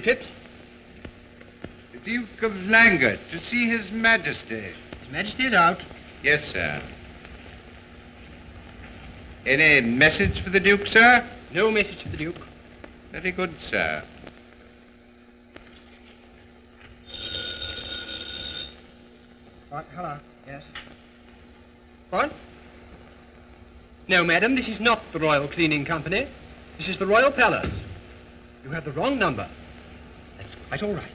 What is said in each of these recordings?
Phipps? The Duke of Langert, to see His Majesty. His Majesty is out. Yes, sir. Any message for the Duke, sir? No message for the Duke. Very good, sir. What? Hello. Yes. What? No, madam, this is not the Royal Cleaning Company. This is the Royal Palace. You have the wrong number. That's quite all right.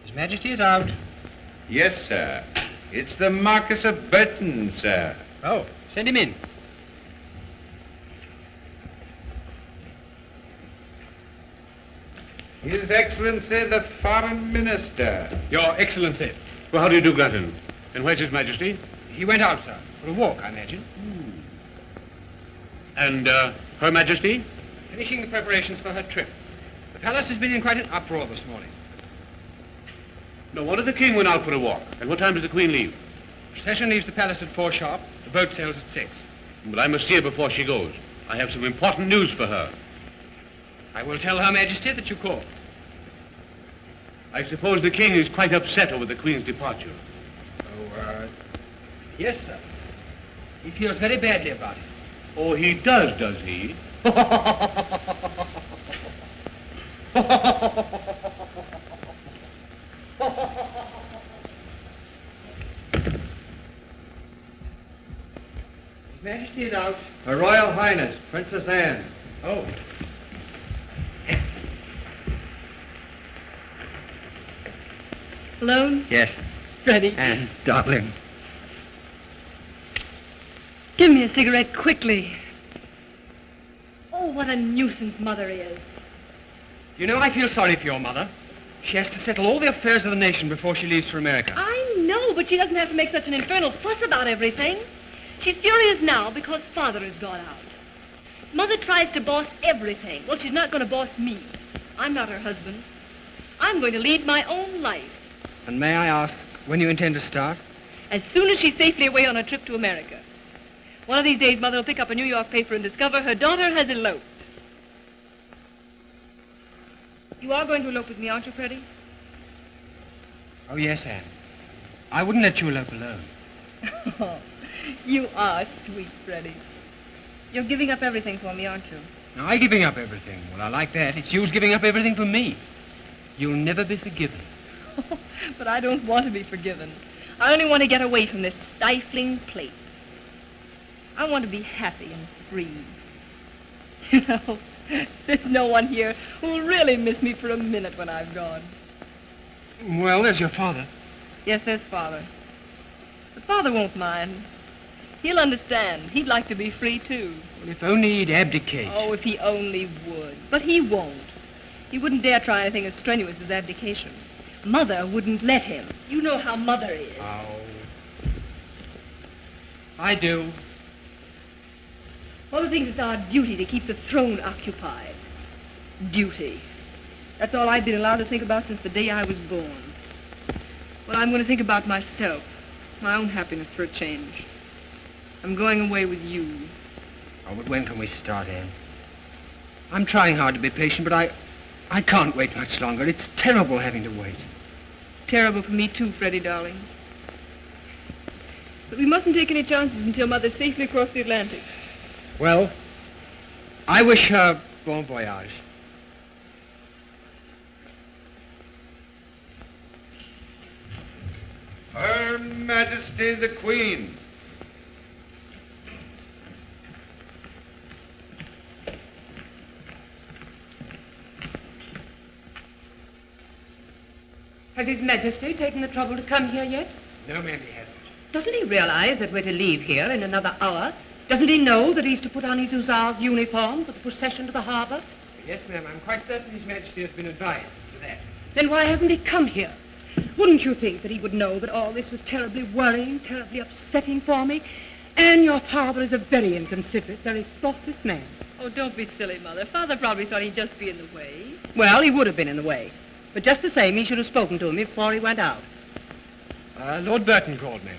His Majesty is out. Yes, sir. It's the Marquis of Burton, sir. Oh, send him in. His Excellency, the Foreign Minister. Your Excellency. Well, how do you do, Glanton? And where's His Majesty? He went out, sir, for a walk, I imagine. And, Her Majesty? Finishing the preparations for her trip. The palace has been in quite an uproar this morning. No wonder the King went out for a walk. And what time does the Queen leave? Procession leaves the palace at 4 sharp. The boat sails at 6. But I must see her before she goes. I have some important news for her. I will tell Her Majesty that you called. I suppose the King is quite upset over the Queen's departure. Oh, yes, sir. He feels very badly about it. Oh, he does he? His Majesty is out. Her Royal Highness, Princess Anne. Oh. Alone? Yes. Freddie. Anne, darling. Give me a cigarette quickly. Oh, what a nuisance Mother is. You know, I feel sorry for your mother. She has to settle all the affairs of the nation before she leaves for America. I know, but she doesn't have to make such an infernal fuss about everything. She's furious now because Father has gone out. Mother tries to boss everything. Well, she's not going to boss me. I'm not her husband. I'm going to lead my own life. And may I ask when you intend to start? As soon as she's safely away on her trip to America. One of these days, Mother will pick up a New York paper and discover her daughter has eloped. You are going to elope with me, aren't you, Freddie? Oh, yes, Anne. I wouldn't let you elope alone. Oh, you are sweet, Freddie. You're giving up everything for me, aren't you? Now, I giving up everything. Well, I like that. It's you giving up everything for me. You'll never be forgiven. But I don't want to be forgiven. I only want to get away from this stifling place. I want to be happy and free. You know, there's no one here who will really miss me for a minute when I've gone. Well, there's your father. Yes, there's Father. But Father won't mind. He'll understand. He'd like to be free, too. Well, if only he'd abdicate. Oh, if he only would. But he won't. He wouldn't dare try anything as strenuous as abdication. Mother wouldn't let him. You know how Mother is. Oh. I do. Mother thinks it's our duty to keep the throne occupied. Duty. That's all I've been allowed to think about since the day I was born. Well, I'm going to think about myself, my own happiness for a change. I'm going away with you. Oh, but when can we start, Anne? I'm trying hard to be patient, but I can't wait much longer. It's terrible having to wait. Terrible for me, too, Freddie, darling. But we mustn't take any chances until Mother's safely across the Atlantic. Well, I wish her bon voyage. Her Majesty the Queen. Has His Majesty taken the trouble to come here yet? No, ma'am, he hasn't. Doesn't he realize that we're to leave here in another hour? Doesn't he know that he's to put on his hussar's uniform for the procession to the harbor? Yes, ma'am, I'm quite certain His Majesty has been advised to that. Then why hasn't he come here? Wouldn't you think that he would know that all this was terribly worrying, terribly upsetting for me? And your father is a very inconsiderate, very thoughtless man. Oh, don't be silly, Mother. Father probably thought he'd just be in the way. Well, he would have been in the way. But just the same, he should have spoken to me before he went out. Lord Burton called me.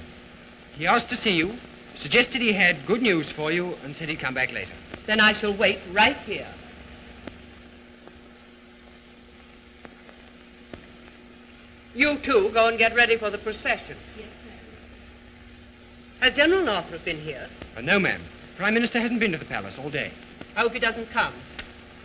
He asked to see you, Suggested he had good news for you and said he'd come back later. Then I shall wait right here. You two go and get ready for the procession. Yes, ma'am. Has General Northrop been here? No, ma'am. Prime Minister hasn't been to the palace all day. I hope he doesn't come.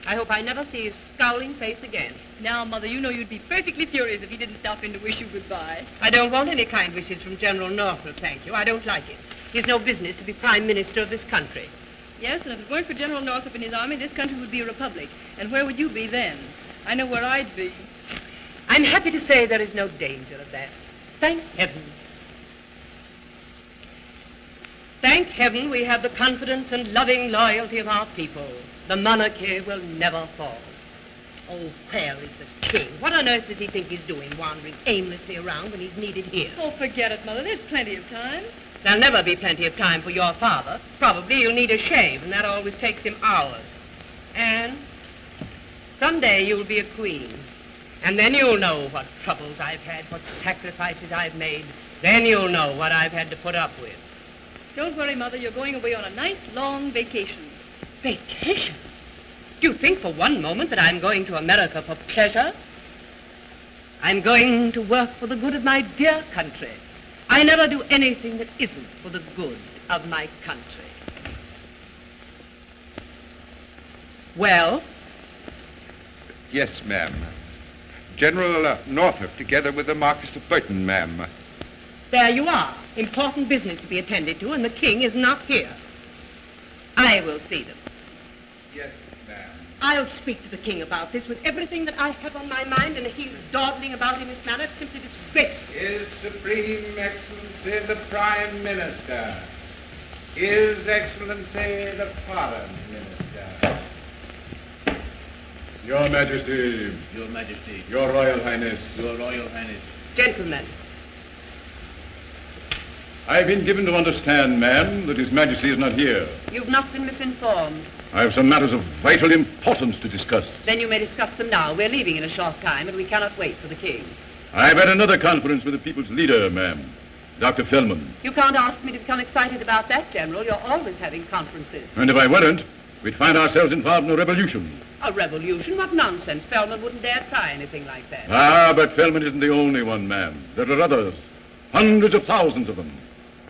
I hope I never see his scowling face again. Now, Mother, you know you'd be perfectly furious if he didn't stop in to wish you goodbye. I don't want any kind wishes from General Northrop, thank you. I don't like it. He's no business to be Prime Minister of this country. Yes, and if it weren't for General Northrop and his army, this country would be a republic. And where would you be then? I know where I'd be. I'm happy to say there is no danger of that. Thank heaven. Thank heaven we have the confidence and loving loyalty of our people. The monarchy will never fall. Oh, where is the king? What on earth does he think he's doing, wandering aimlessly around when he's needed here? Oh, forget it, Mother. There's plenty of time. There'll never be plenty of time for your father. Probably you'll need a shave, and that always takes him hours. And someday you'll be a queen. And then you'll know what troubles I've had, what sacrifices I've made. Then you'll know what I've had to put up with. Don't worry, Mother. You're going away on a nice, long vacation. Vacation? Do you think for one moment that I'm going to America for pleasure? I'm going to work for the good of my dear country. I never do anything that isn't for the good of my country. Well? Yes, ma'am. General Northrop, together with the Marquis of Burton, ma'am. There you are. Important business to be attended to, and the king is not here. I will see them. Yes, ma'am. I'll speak to the king about this with everything that I have on my mind, and he's dawdling about in this manner. It's simply disgraceful. His Supreme Excellency the Prime Minister. His Excellency the Foreign Minister. Your Majesty. Your Majesty. Your Royal Highness. Your Royal Highness. Gentlemen, I've been given to understand, ma'am, that His Majesty is not here. you've not been misinformed. I have some matters of vital importance to discuss. Then you may discuss them now. We're leaving in a short time, and we cannot wait for the king. I've had another conference with the people's leader, ma'am, Dr. Fellman. You can't ask me to become excited about that, General. You're always having conferences. And if I weren't, we'd find ourselves involved in a revolution. A revolution? What nonsense. Feldman wouldn't dare try anything like that. Ah, but Fellman isn't the only one, ma'am. There are others, hundreds of thousands of them,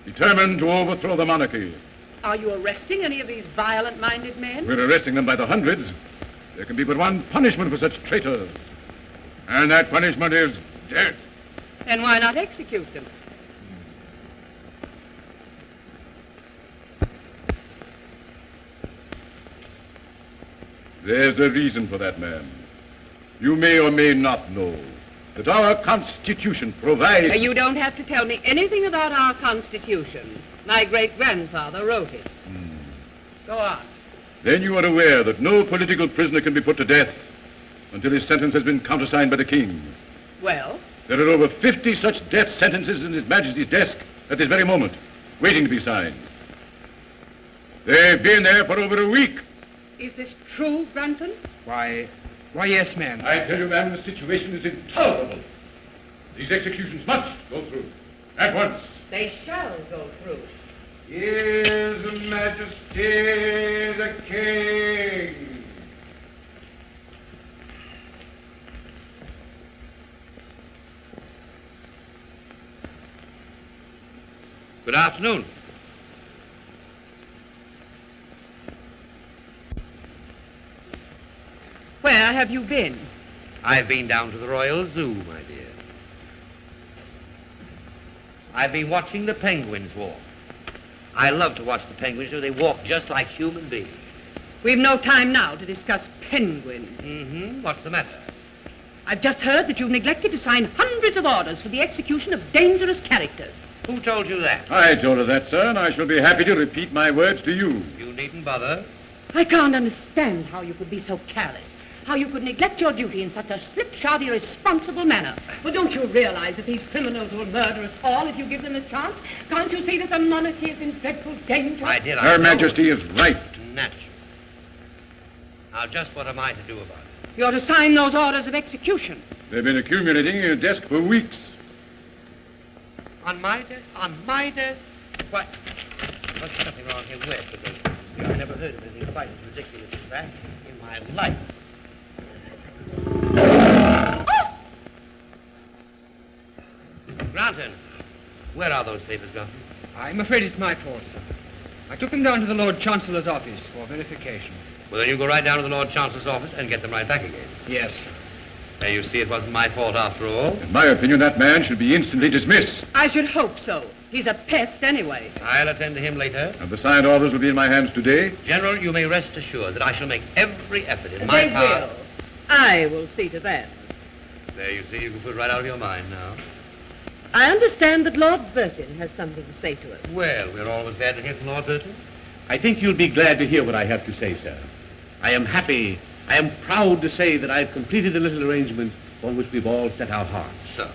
determined to overthrow the monarchy. Are you arresting any of these violent-minded men? We're arresting them by the hundreds. There can be but one punishment for such traitors, and that punishment is death. Then why not execute them? There's a reason for that, ma'am. You may or may not know that our Constitution provides... You don't have to tell me anything about our Constitution. My great-grandfather wrote it. Go on. Then you are aware that no political prisoner can be put to death until his sentence has been countersigned by the king. Well? There are over 50 such death sentences in His Majesty's desk at this very moment, waiting to be signed. They've been there for over a week. Is this true, Brunton? Why, yes, ma'am. I tell you, ma'am, the situation is intolerable. These executions must go through at once. They shall go through. His Majesty the King. Good afternoon. Where have you been? I've been down to the Royal Zoo, my dear. I've been watching the penguins walk. I love to watch the penguins do. They walk just like human beings. We've no time now to discuss penguins. Mm-hmm. What's the matter? I've just heard that you've neglected to sign hundreds of orders for the execution of dangerous characters. Who told you that? I told her that, sir, and I shall be happy to repeat my words to you. You needn't bother. I can't understand how you could be so careless, how you could neglect your duty in such a slipshod, irresponsible manner. But don't you realize that these criminals will murder us all if you give them a chance? Can't you see that the monarchy is in dreadful danger? I did. Her Majesty is right. Naturally. Now, just what am I to do about it? You're to sign those orders of execution. They've been accumulating in your desk for weeks. On my desk? On my desk? What? Must be something wrong here west, because I've never heard of anything quite as ridiculous as that in my life. Granton, where are those papers gone? I'm afraid it's my fault, sir. I took them down to the Lord Chancellor's office for verification. Well, then you go right down to the Lord Chancellor's office and get them right back again. Yes, sir. There, you see, it wasn't my fault after all. In my opinion, that man should be instantly dismissed. I should hope so. He's a pest anyway. I'll attend to him later. And the signed orders will be in my hands today. General, you may rest assured that I shall make every effort in my They power. will. I will see to that. There, you see, you can put it right out of your mind now. I understand that Lord Burton has something to say to us. Well, we're always glad to hear from Lord Burton. I think you'll be glad to hear what I have to say, sir. I am happy, I am proud to say that I've completed the little arrangement on which we've all set our hearts. So,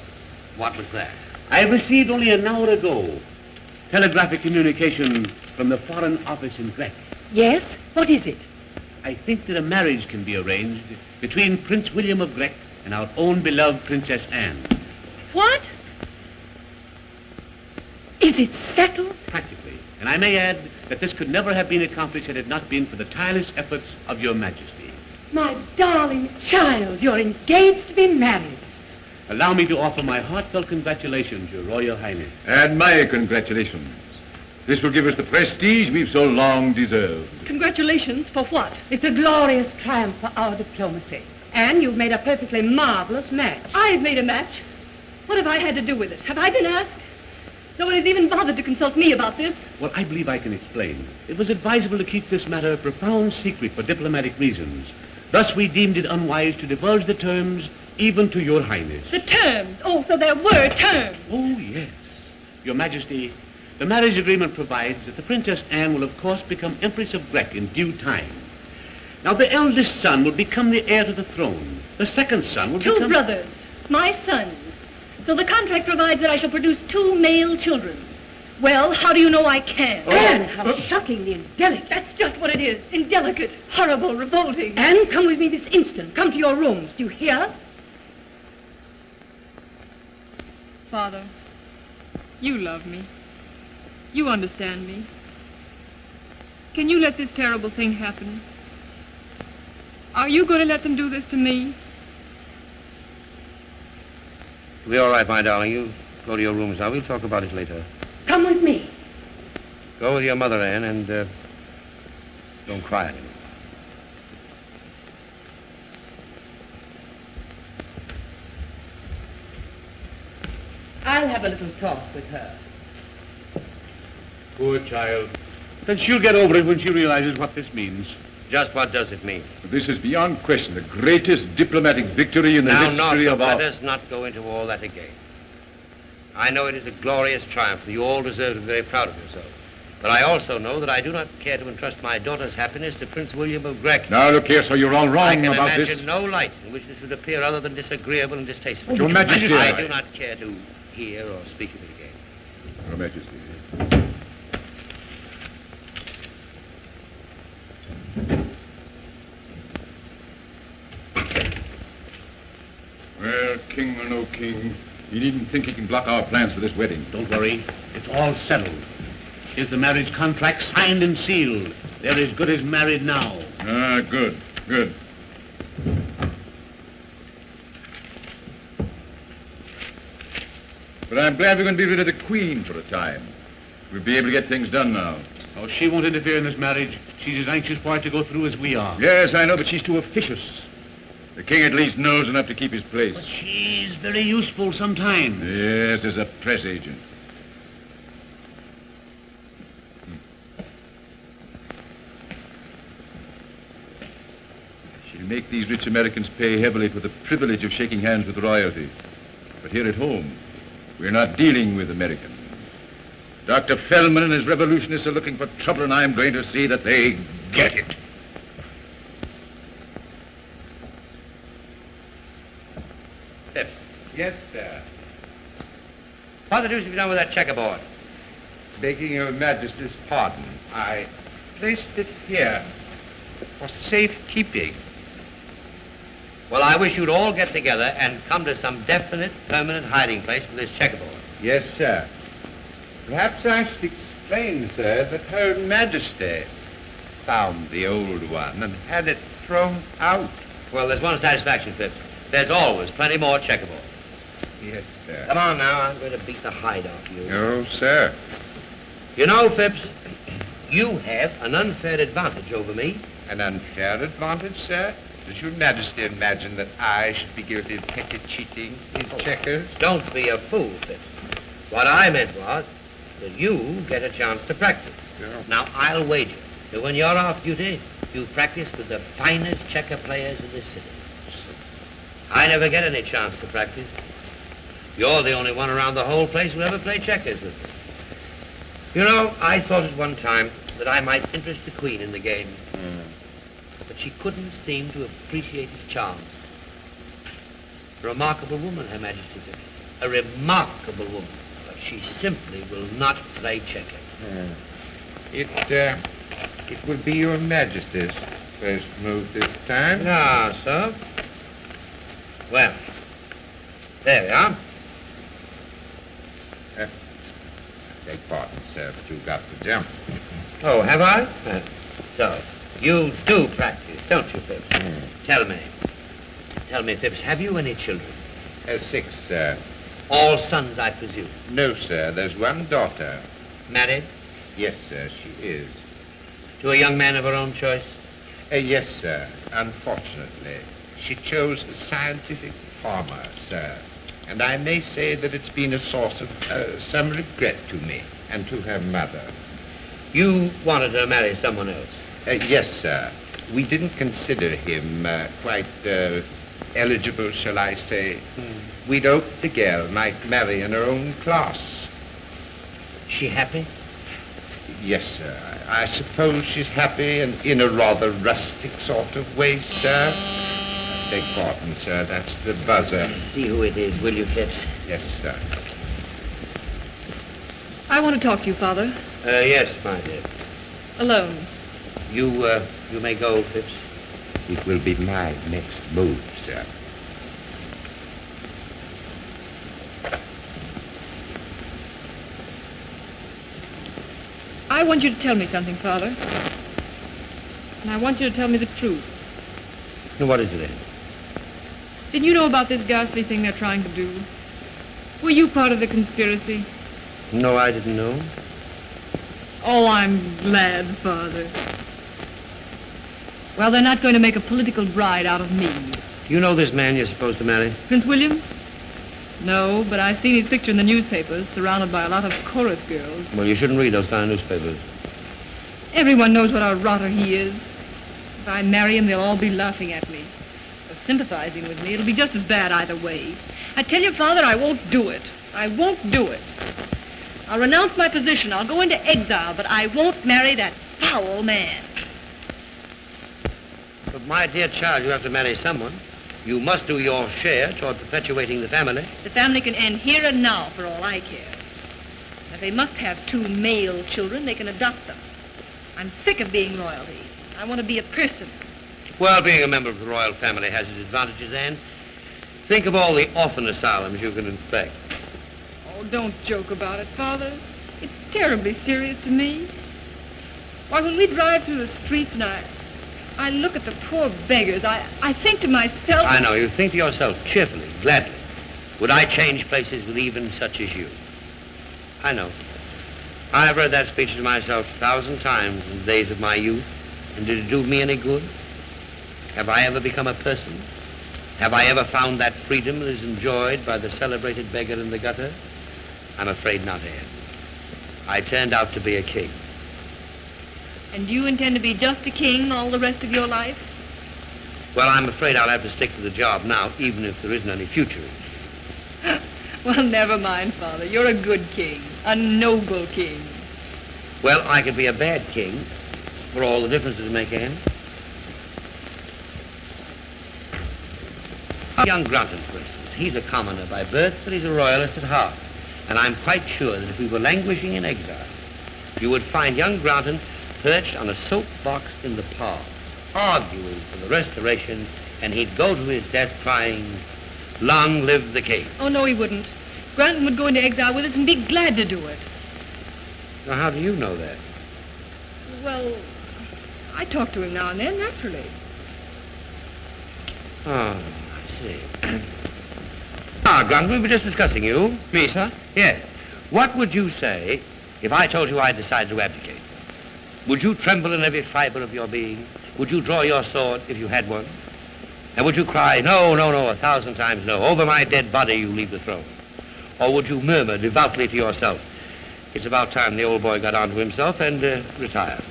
what was that? I received only an hour ago telegraphic communication from the Foreign Office in Grec. Yes? What is it? I think that a marriage can be arranged between Prince William of Grec and our own beloved Princess Anne. What? Is it settled? Practically. And I may add that this could never have been accomplished had it not been for the tireless efforts of your Majesty. My darling child, you're engaged to be married. Allow me to offer my heartfelt congratulations, Your Royal Highness. And my congratulations. This will give us the prestige we've so long deserved. Congratulations for what? It's a glorious triumph for our diplomacy. And you've made a perfectly marvelous match. I've made a match? What have I had to do with it? Have I been asked? No one has even bothered to consult me about this. Well, I believe I can explain. It was advisable to keep this matter a profound secret for diplomatic reasons. Thus, we deemed it unwise to divulge the terms even to Your Highness. The terms? Oh, so there were terms. Oh, yes. Your Majesty, the marriage agreement provides that the Princess Anne will, of course, become Empress of Grec in due time. Now, the eldest son will become the heir to the throne. The second son will Two become... brothers, my sons. So the contract provides that I shall produce 2 male children. Well, how do you know I can? Anne, how shockingly indelicate. That's just what it is. Indelicate, horrible, revolting. Anne, come with me this instant. Come to your rooms. Do you hear? Father, you love me. You understand me. Can you let this terrible thing happen? Are you going to let them do this to me? We'll be all right, my darling. You go to your rooms now. We'll talk about it later. Come with me. Go with your mother, Anne, and don't cry anymore. I'll have a little talk with her. Poor child. Then she'll get over it when she realizes what this means. Just what does it mean? This is beyond question the greatest diplomatic victory in the history of our... Let us not go into all that again. I know it is a glorious triumph, and you all deserve to be very proud of yourselves. But I also know that I do not care to entrust my daughter's happiness to Prince William of Grec. Now, look here, so you're all wrong I can about this. imagine no light in which this would appear other than disagreeable and distasteful. Your Majesty, I do not care to hear or speak of it again. Your Majesty. Well, king or no king, he needn't think he can block our plans for this wedding. Don't worry. It's all settled. Is the marriage contract signed and sealed? They're as good as married now. Ah, good, good. But I'm glad we're going to be rid of the Queen for a time. We'll be able to get things done now. Oh, she won't interfere in this marriage. She's as anxious for it to go through as we are. Yes, I know, but she's too officious. The king at least knows enough to keep his place. But she's very useful sometimes. Yes, as a press agent. She'll make these rich Americans pay heavily for the privilege of shaking hands with royalty. But here at home, we're not dealing with Americans. Dr. Feldman and his revolutionists are looking for trouble, and I'm going to see that they get it. Yes, sir. What the deuce have you done with that checkerboard? Begging your Majesty's pardon, I placed it here for safekeeping. Well, I wish you'd all get together and come to some definite, permanent hiding place for this checkerboard. Yes, sir. Perhaps I should explain, sir, that Her Majesty found the old one and had it thrown out. Well, there's one satisfaction, Phipps. There's always plenty more checkerboard. Yes, sir. Come on now, I'm going to beat the hide off you. No, sir. You know, Phipps, you have an unfair advantage over me. An unfair advantage, sir? Does Your Majesty imagine that I should be guilty of petty cheating in checkers? Don't be a fool, Phipps. What I meant was that you get a chance to practice. Yeah. Now, I'll wager that when you're off duty, you practice with the finest checker players in this city. I never get any chance to practice. You're the only one around the whole place who ever played checkers with me. You know, I thought at one time that I might interest the Queen in the game. But she couldn't seem to appreciate its charms. A remarkable woman, Her Majesty said. A remarkable woman. But she simply will not play checkers. It will be Your Majesty's first move this time. Ah, so? Well, there we are. Beg pardon, sir, but you've got to jump. Oh, have I? So, you do practice, don't you, Phipps? Tell me, Phipps, have you any children? 6, sir. All sons, I presume. No, sir, there's one daughter. Married? Yes, sir, she is. To a young man of her own choice? Yes, sir. Unfortunately, she chose a scientific farmer, sir. And I may say that it's been a source of some regret to me and to her mother. You wanted her to marry someone else? Yes, sir. We didn't consider him quite eligible, shall I say. We'd hoped the girl might marry in her own class. She happy? Yes, sir. I suppose she's happy and in a rather rustic sort of way, sir. Beg pardon, sir. That's the buzzer. See who it is, will you, Phipps? Yes, sir. I want to talk to you, Father. Yes, my dear. Alone. You may go, Phipps. It will be my next move, sir. I want you to tell me something, Father. And I want you to tell me the truth. Now, what is it, then? Didn't you know about this ghastly thing they're trying to do? Were you part of the conspiracy? No, I didn't know. Oh, I'm glad, Father. Well, they're not going to make a political bride out of me. Do you know this man you're supposed to marry? Prince William? No, but I've seen his picture in the newspapers, surrounded by a lot of chorus girls. Well, you shouldn't read those kind of newspapers. Everyone knows what a rotter he is. If I marry him, they'll all be laughing at me. Or sympathizing with me. It'll be just as bad either way. I tell you, Father, I won't do it. I won't do it. I'll renounce my position. I'll go into exile, but I won't marry that foul man. But, my dear child, you have to marry someone. You must do your share toward perpetuating the family. The family can end here and now, for all I care. If they must have 2 male children, they can adopt them. I'm sick of being royalty. I want to be a person. Well, being a member of the royal family has its advantages, Anne. Think of all the orphan asylums you can inspect. Oh, don't joke about it, Father. It's terribly serious to me. Why, when we drive through the streets and I look at the poor beggars, I think to myself... I know. You think to yourself cheerfully, gladly. Would I change places with even such as you? I know. I've read that speech to myself 1,000 times in the days of my youth. And did it do me any good? Have I ever become a person? Have I ever found that freedom that is enjoyed by the celebrated beggar in the gutter? I'm afraid not, Anne. I turned out to be a king. And you intend to be just a king all the rest of your life? Well, I'm afraid I'll have to stick to the job now, even if there isn't any future. Well, never mind, Father. You're a good king. A noble king. Well, I could be a bad king, for all the difference it would make, Anne. Young Grunton, for instance. He's a commoner by birth, but he's a royalist at heart. And I'm quite sure that if we were languishing in exile, you would find young Grunton perched on a soapbox in the park, arguing for the Restoration, and he'd go to his death crying, "Long live the king." Oh, no, he wouldn't. Granton would go into exile with us and be glad to do it. Now, how do you know that? Well, I talk to him now and then, naturally. Oh, I see. Grant, we were just discussing you. Me, sir? Yes. What would you say if I told you I decided to abdicate? Would you tremble in every fiber of your being? Would you draw your sword if you had one? And would you cry, no, no, no, 1,000 times no, over my dead body you leave the throne? Or would you murmur devoutly to yourself, it's about time the old boy got onto himself and retired?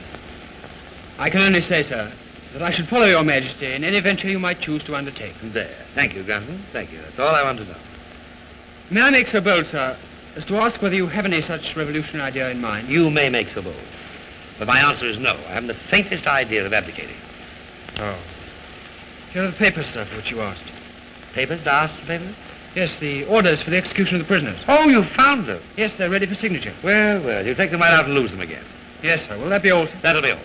I can only say, sir, that I should follow your majesty in any venture you might choose to undertake. There. Thank you, Grantham. Thank you. That's all I want to know. May I make so bold, sir, as to ask whether you have any such revolutionary idea in mind? You may make so bold. But my answer is no. I haven't the faintest idea of abdicating. Oh. Here are the papers, sir, for which you asked. Papers? Last papers? Yes, the orders for the execution of the prisoners. Oh, you found them? Yes, they're ready for signature. Well, well, you take them right out and lose them again. Yes, sir. Will that be all, sir? That'll be all.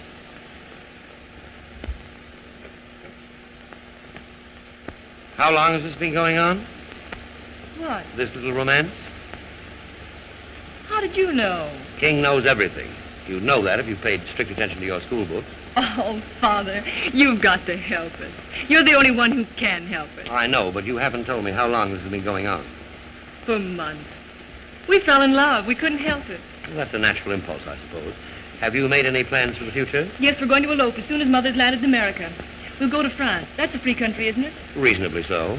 How long has this been going on? What? This little romance? How did you know? King knows everything. You'd know that if you paid strict attention to your school books. Oh, Father, you've got to help us. You're the only one who can help us. I know, but you haven't told me how long this has been going on. For months. We fell in love. We couldn't help it. Well, that's a natural impulse, I suppose. Have you made any plans for the future? Yes, we're going to elope as soon as Mother's landed in America. We'll go to France. That's a free country, isn't it? Reasonably so.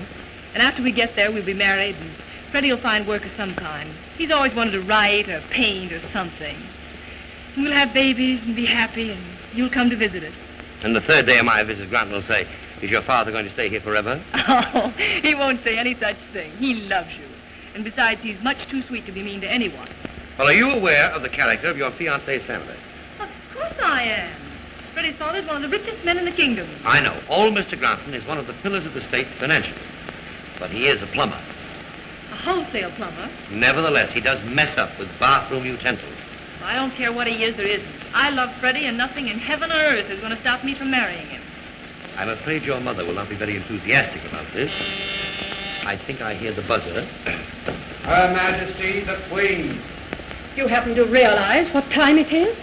And after we get there, we'll be married, and Freddie will find work of some kind. He's always wanted to write or paint or something. And we'll have babies and be happy, and you'll come to visit us. And the third day of my visit, Grant will say, is your father going to stay here forever? Oh, he won't say any such thing. He loves you. And besides, he's much too sweet to be mean to anyone. Well, are you aware of the character of your fiancé's family? Of course I am. Freddie's father's one of the richest men in the kingdom. I know. Old Mr. Granton is one of the pillars of the state financially. But he is a plumber. A wholesale plumber. Nevertheless, he does mess up with bathroom utensils. I don't care what he is or isn't. I love Freddie, and nothing in heaven or earth is going to stop me from marrying him. I'm afraid your mother will not be very enthusiastic about this. I think I hear the buzzer. Her Majesty the Queen. You happen to realize what time it is?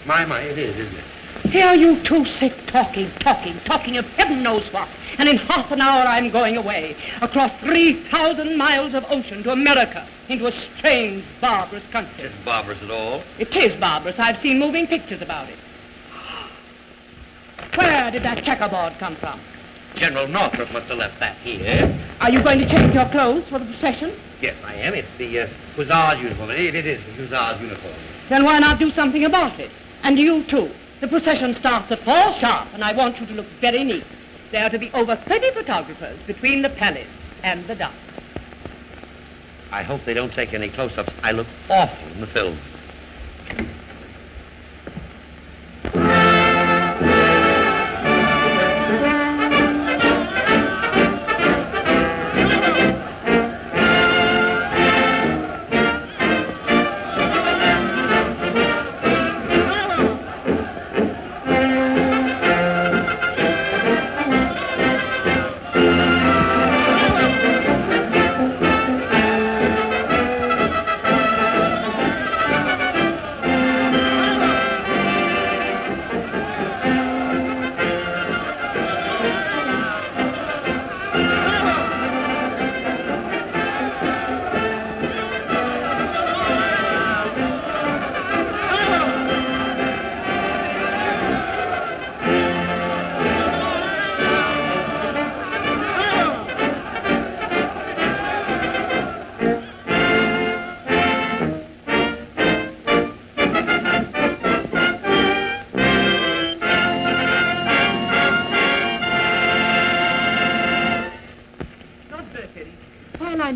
My, it is, isn't it? Here you two sit talking of heaven knows what. And in half an hour I'm going away, across 3,000 miles of ocean to America, into a strange, barbarous country. It's barbarous at all. It is barbarous. I've seen moving pictures about it. Where did that checkerboard come from? General Northrop must have left that here. Are you going to change your clothes for the procession? Yes, I am. It's the Hussar's uniform. It is the Hussar's uniform. Then why not do something about it? And you too. The procession starts at 4 sharp, and I want you to look very neat. There are to be over 30 photographers between the palace and the dock. I hope they don't take any close-ups. I look awful in the film.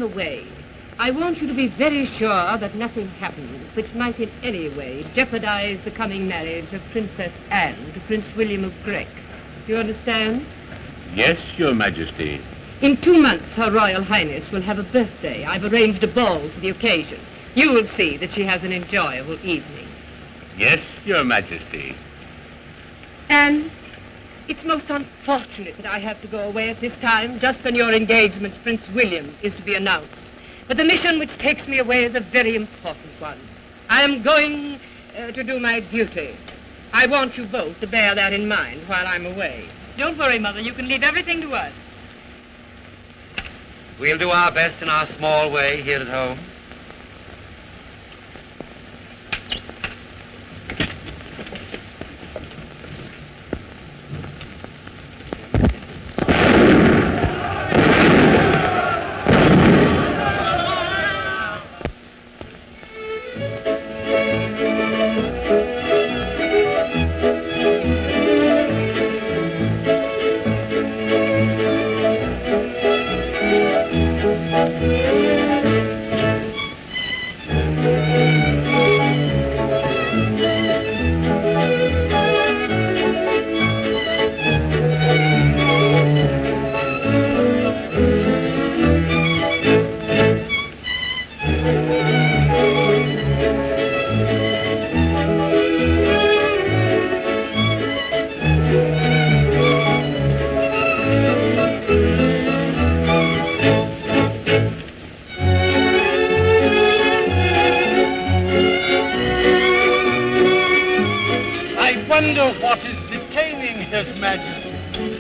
Away. I want you to be very sure that nothing happens which might in any way jeopardize the coming marriage of Princess Anne to Prince William of Grec. Do you understand? Yes, Your Majesty. In 2 months, Her Royal Highness will have a birthday. I've arranged a ball for the occasion. You will see that she has an enjoyable evening. Yes, Your Majesty. And it's most unfortunate that I have to go away at this time, just when your engagement to Prince William is to be announced. But the mission which takes me away is a very important one. I am going to do my duty. I want you both to bear that in mind while I'm away. Don't worry, Mother. You can leave everything to us. We'll do our best in our small way here at home.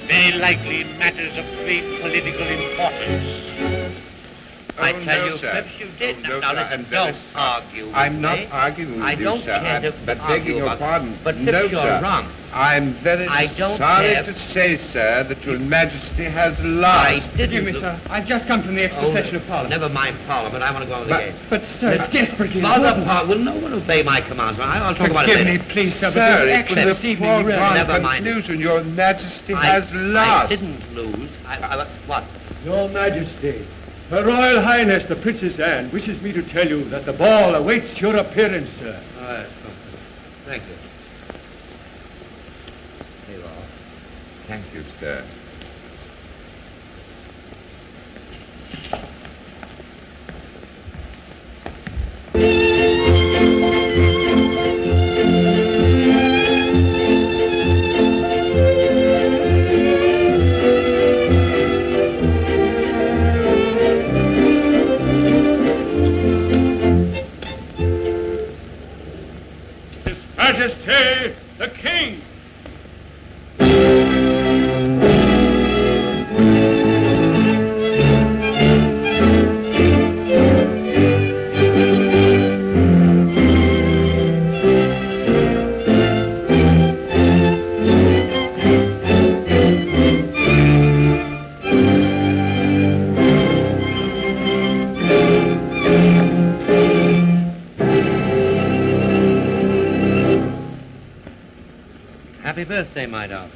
Very likely matters of great political importance. I tell you, Phipps, you did. Now listen, don't argue with I'm not me. arguing with I you, don't sir. care to But argue begging your about- pardon. But no, Phipps, you're sir. wrong. I'm very I don't sorry care. to say, sir, that your Majesty has I lied. didn't. Forgive me, sir. I've just come from the extra session of Parliament. Never mind Parliament. I want to go on with the game. But, sir, it's desperately Father, important. will no one obey my commands? I'll talk about it Forgive later. me, please, sir, but Sir, your it was action a this evening really... foregone Never mind. conclusion. Your Majesty I has lost. didn't lose. What? Your Majesty, Her Royal Highness the Princess Anne wishes me to tell you that the ball awaits your appearance, sir. All right. Thank you. Here you are. Thank you, sir. His Majesty the King! Happy birthday, my darling.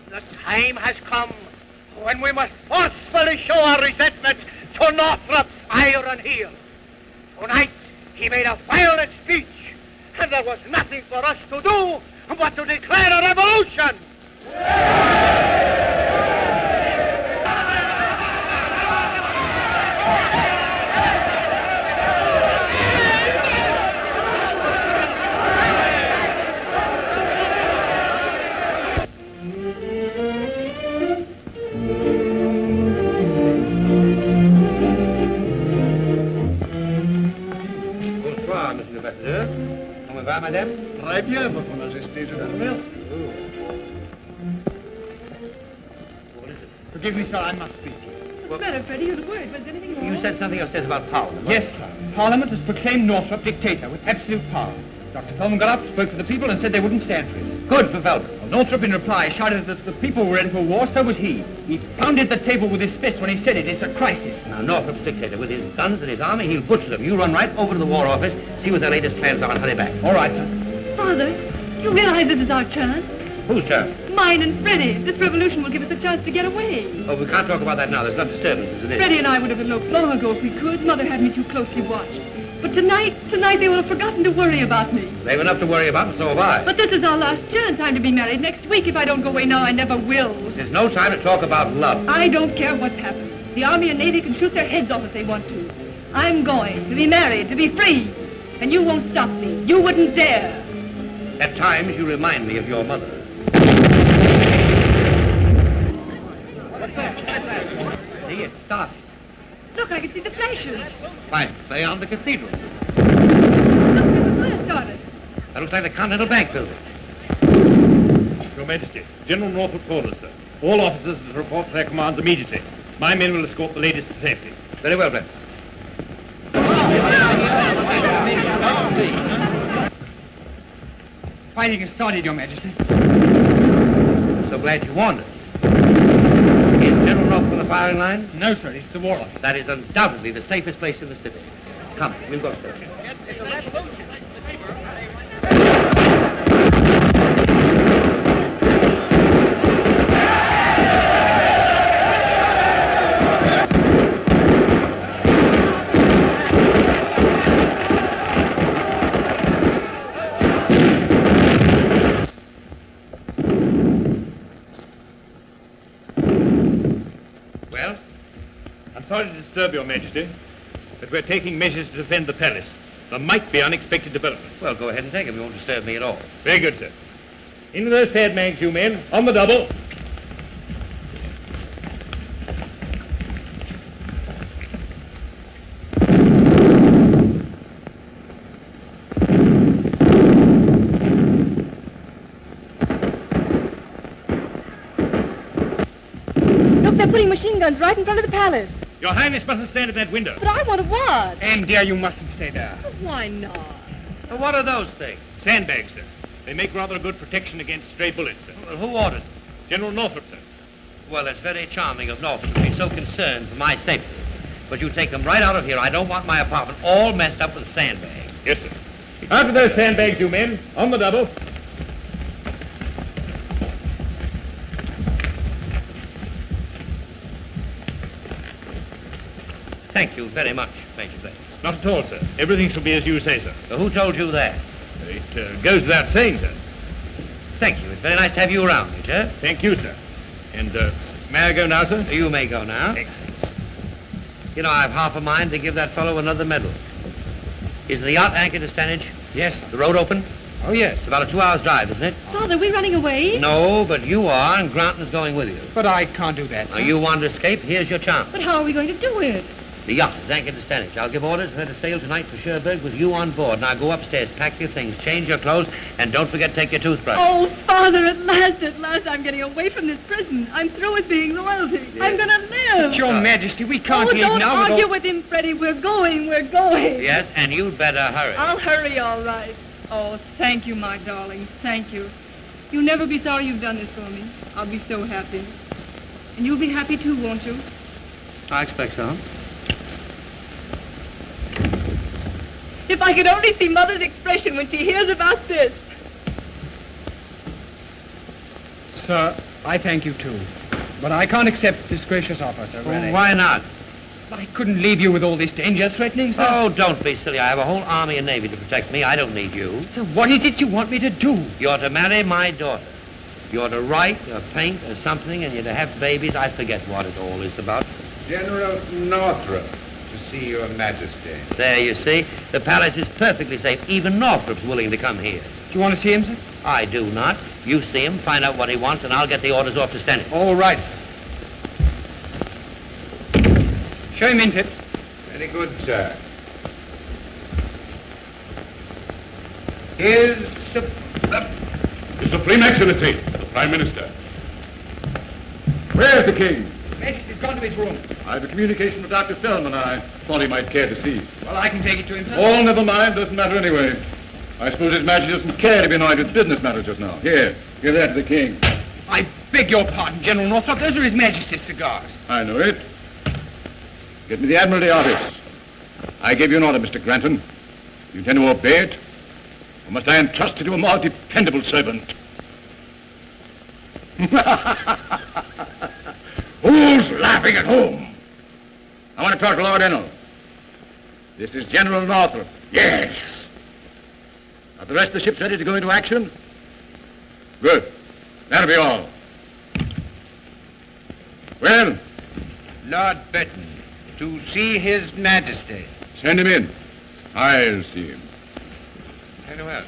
The time has come when we must forcefully show our resentment to Northrop's iron heel. Tonight, he made a violent speech, and there was nothing for us to do but to declare a revolution. Bonsoir, monsieur l'ambassadeur. Comment va, madame? Très bien, Votre Majesté, je vous remercie. Forgive me, sir, I must speak. What's the matter, Freddie? You're worried. Was anything wrong? You said something upstairs about Parliament. Yes, sir. Parliament has proclaimed Northrop dictator with absolute power. Dr. Coleman got up, spoke for the people, and said they wouldn't stand for it. Good for Velvet. Well, Northrop, in reply, shouted that the people were ready for war, so was he. He pounded the table with his fist when he said it. It's a crisis. Now, Northrop's dictator, with his guns and his army, he'll butcher them. You run right over to the War Office, see what their latest plans are, and hurry back. All right, sir. Father, you realize this is our chance? Whose turn? Mine and Freddie. This revolution will give us a chance to get away. Oh, we can't talk about that now. There's enough disturbance as it is. Freddie and I would have eloped long ago if we could. Mother had me too closely watched. But tonight they will have forgotten to worry about me. They've enough to worry about, and so have I. But this is our last chance. I'm to be married next week. If I don't go away now, I never will. There's no time to talk about love. I don't care what's happened. The Army and Navy can shoot their heads off if they want to. I'm going to be married, to be free. And you won't stop me. You wouldn't dare. At times, you remind me of your mother. it's starting. Look, I can see the flashes. Fine. Play on the cathedral. Look, there's a fire started. That looks like the Continental Bank building. Your Majesty, General Norfolk orders, sir. All officers to report to their commands immediately. My men will escort the ladies to safety. Very well, then. Fighting has started, Your Majesty. So glad you warned us. Is General Norfolk on the firing line? No, sir, it's the War Office. That is undoubtedly the safest place in the city. Come, we'll go, sir. Well? I'm sorry to disturb Your Majesty, but we're taking measures to defend the palace. There might be unexpected developments. Well, go ahead and take him. You won't disturb me at all. Very good, sir. Into those sandbags, you men. On the double. Look, they're putting machine guns right in front of the palace. Your Highness mustn't stand at that window. But I want to watch. And, dear, you mustn't stay there. Why not? Well, what are those things? Sandbags, sir. They make rather a good protection against stray bullets, sir. Well, who ordered them? General Norfolk, sir. Well, it's very charming of Norfolk to be so concerned for my safety. But you take them right out of here. I don't want my apartment all messed up with sandbags. Yes, sir. After those sandbags, you men. On the double. Thank you very much, Major Blake. Not at all, sir. Everything shall be as you say, sir. Well, who told you that? It goes without saying, sir. Thank you. It's very nice to have you around, Major. Thank you, sir. And, may I go now, sir? You may go now. Thanks. You know, I've half a mind to give that fellow another medal. Is the yacht anchored to Stanage? Yes. The road open? Oh, yes. It's about a 2-hour drive, isn't it? Father, we're running away? No, but you are, and Granton's going with you. But I can't do that. Now, you want to escape? Here's your chance. But how are we going to do it? The yacht is anchored to Stanage. I'll give orders for her to sail tonight for Cherbourg with you on board. Now, go upstairs, pack your things, change your clothes, and don't forget to take your toothbrush. Oh, Father, at last, I'm getting away from this prison. I'm through with being loyalty. Yes. I'm going to live. But, Your Majesty, we can't leave don't now. argue with him, Freddie. We're going. Yes, and you'd better hurry. I'll hurry, all right. Oh, thank you, my darling. Thank you. You'll never be sorry you've done this for me. I'll be so happy. And you'll be happy, too, won't you? I expect so. If I could only see Mother's expression when she hears about this. Sir, I thank you, too. But I can't accept this gracious offer, sir, really. Why not? I couldn't leave you with all this danger threatening, sir. Oh, don't be silly. I have a whole army and navy to protect me. I don't need you. So what is it you want me to do? You're to marry my daughter. You're to write or paint or something, and you're to have babies. I forget what it all is about. General Northrop, to see Your Majesty. There, you see. The palace is perfectly safe. Even Northrop's willing to come here. Do you want to see him, sir? I do not. You see him, find out what he wants, and I'll get the orders off to Stanage. All right. Show him in, Phipps. Very good, sir. His His Supreme Excellency, the Prime Minister. Where's the King? Majesty's gone to his room. I have a communication with Dr. Spellman I thought he might care to see. Well, I can take it to him, sir. Oh, never mind. Doesn't matter anyway. I suppose His Majesty doesn't care to be annoyed with business matters just now. Here, give that to the King. I beg your pardon, General Northrop. Those are His Majesty's cigars. I know it. Get me the Admiralty office. I gave you an order, Mr. Granton. You intend to obey it? Or must I entrust it to a more dependable servant? Who's laughing at whom? I want to talk to Lord Ennell. This is General Northrop. Yes. Are the rest of the ships ready to go into action? Good. That'll be all. Well? Lord Burton, to see His Majesty. Send him in. I'll see him. Very well.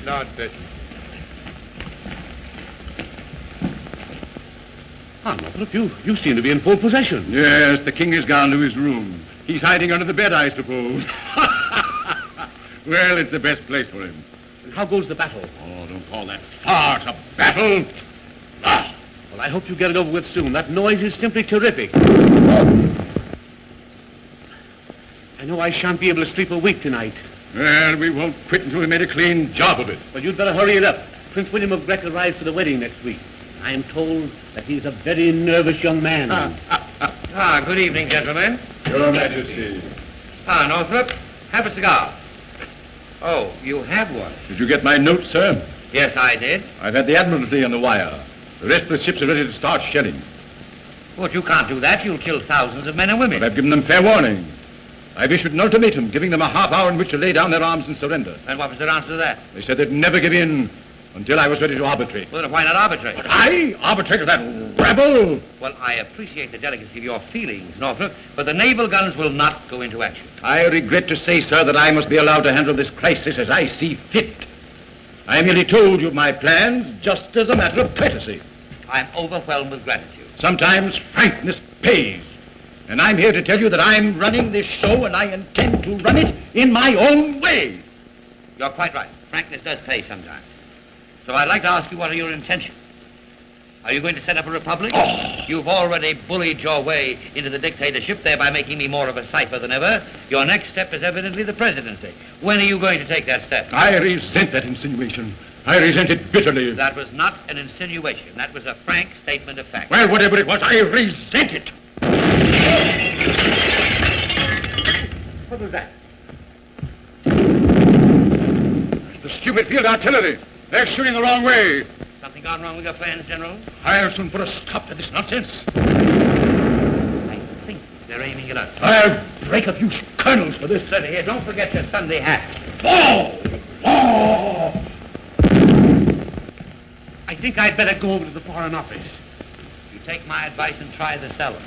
Lord Burton. Ah, Northrop, you seem to be in full possession. Yes, the king has gone to his room. He's hiding under the bed, I suppose. Well, it's the best place for him. And how goes the battle? Oh, don't call that farce a battle. Ah. Well, I hope you get it over with soon. That noise is simply terrific. I know I shan't be able to sleep a week tonight. Well, we won't quit until we made a clean job of it. But you'd better hurry it up. Prince William of Grec arrives for the wedding next week. I am told that he's a very nervous young man. Good evening, gentlemen. Your Majesty. Northrop, have a cigar. Oh, you have one? Did you get my note, sir? Yes, I did. I've had the Admiralty on the wire. The rest of the ships are ready to start shelling. But you can't do that. You'll kill thousands of men and women. But I've given them fair warning. I've issued an ultimatum giving them a half hour in which to lay down their arms and surrender. And what was their answer to that? They said they'd never give in until I was ready to arbitrate. Well, then why not arbitrate? But I arbitrated that rabble? Well, I appreciate the delicacy of your feelings, Northrop, but the naval guns will not go into action. I regret to say, sir, that I must be allowed to handle this crisis as I see fit. I merely told you my plans just as a matter of courtesy. I'm overwhelmed with gratitude. Sometimes frankness pays. And I'm here to tell you that I'm running this show and I intend to run it in my own way. You're quite right. Frankness does pay sometimes. So I'd like to ask you, what are your intentions? Are you going to set up a republic? Oh. You've already bullied your way into the dictatorship, thereby making me more of a cipher than ever. Your next step is evidently the presidency. When are you going to take that step? I resent that insinuation. I resent it bitterly. That was not an insinuation. That was a frank statement of fact. Well, whatever it was, I resent it. What was that? The stupid field artillery. They're shooting the wrong way. Something gone wrong with your plans, General? I'll soon put a stop to this nonsense. I think they're aiming at us. I'll break a few kernels for this. Steady here. Don't forget your Sunday hat. Oh! Oh! I think I'd better go over to the Foreign Office. You take my advice and try the cellar.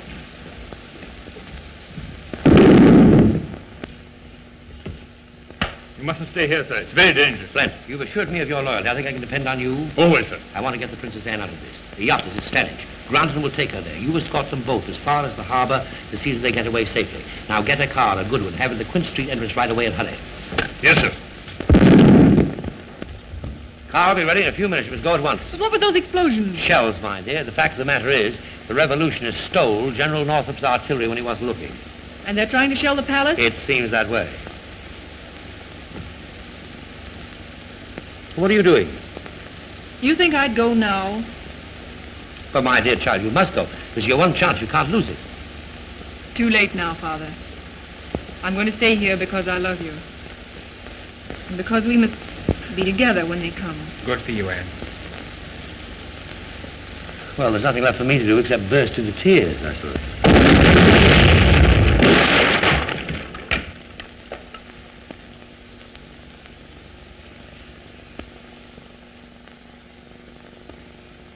You mustn't stay here, sir. It's very dangerous. Flint, you've assured me of your loyalty. I think I can depend on you. Always, sir. I want to get the Princess Anne out of this. The yacht is at Stanage. Granton will take her there. You escort them both as far as the harbor to see that they get away safely. Now get a car, a good one. Have it at the Quint Street entrance right away and hurry. Yes, sir. Car will be ready in a few minutes. You must go at once. But what were those explosions? Shells, my dear. The fact of the matter is, the revolutionists stole General Northrop's artillery when he wasn't looking. And they're trying to shell the palace? It seems that way. What are you doing? You think I'd go now? But my dear child, you must go. This is your one chance. You can't lose it. Too late now, Father. I'm going to stay here because I love you. And because we must be together when they come. Good for you, Anne. Well, there's nothing left for me to do except burst into tears, I suppose.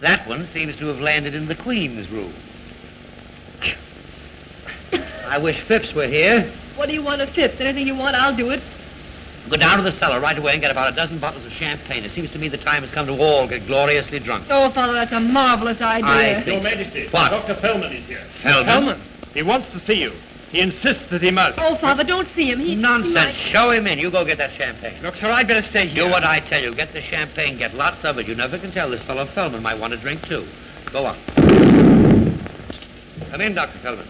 That one seems to have landed in the Queen's room. I wish Phipps were here. What do you want of Phipps? Anything you want, I'll do it. Go down to the cellar right away and get about a dozen bottles of champagne. It seems to me the time has come to all get gloriously drunk. Oh, Father, that's a marvelous idea. I think... Your Majesty, What? Dr. Feldman is here. Feldman? He wants to see you. He insists that he must. Oh, Father, don't see him. Nonsense. Show him in. You go get that champagne. Look, sir, I'd better stay here. Do what I tell you. Get the champagne. Get lots of it. You never can tell. This fellow Feldman might want a drink, too. Go on. Come in, Dr. Feldman.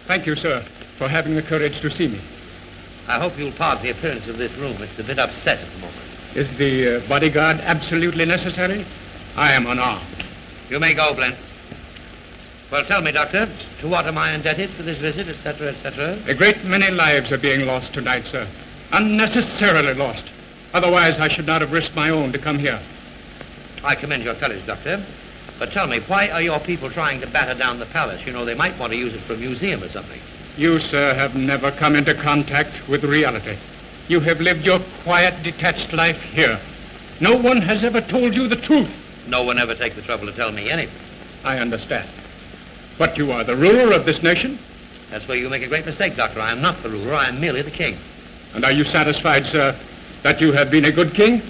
Thank you, sir, for having the courage to see me. I hope you'll pardon the appearance of this room. It's a bit upset at the moment. Is the bodyguard absolutely necessary? I am unarmed. You may go, Blent. Well, tell me, Doctor, to what am I indebted for this visit, etc., etc.? A great many lives are being lost tonight, sir. Unnecessarily lost. Otherwise, I should not have risked my own to come here. I commend your courage, Doctor. But tell me, why are your people trying to batter down the palace? You know, they might want to use it for a museum or something. You, sir, have never come into contact with reality. You have lived your quiet, detached life here. No one has ever told you the truth. No one ever takes the trouble to tell me anything. I understand. But you are the ruler of this nation. That's where you make a great mistake, Doctor. I am not the ruler. I am merely the king. And are you satisfied, sir, that you have been a good king?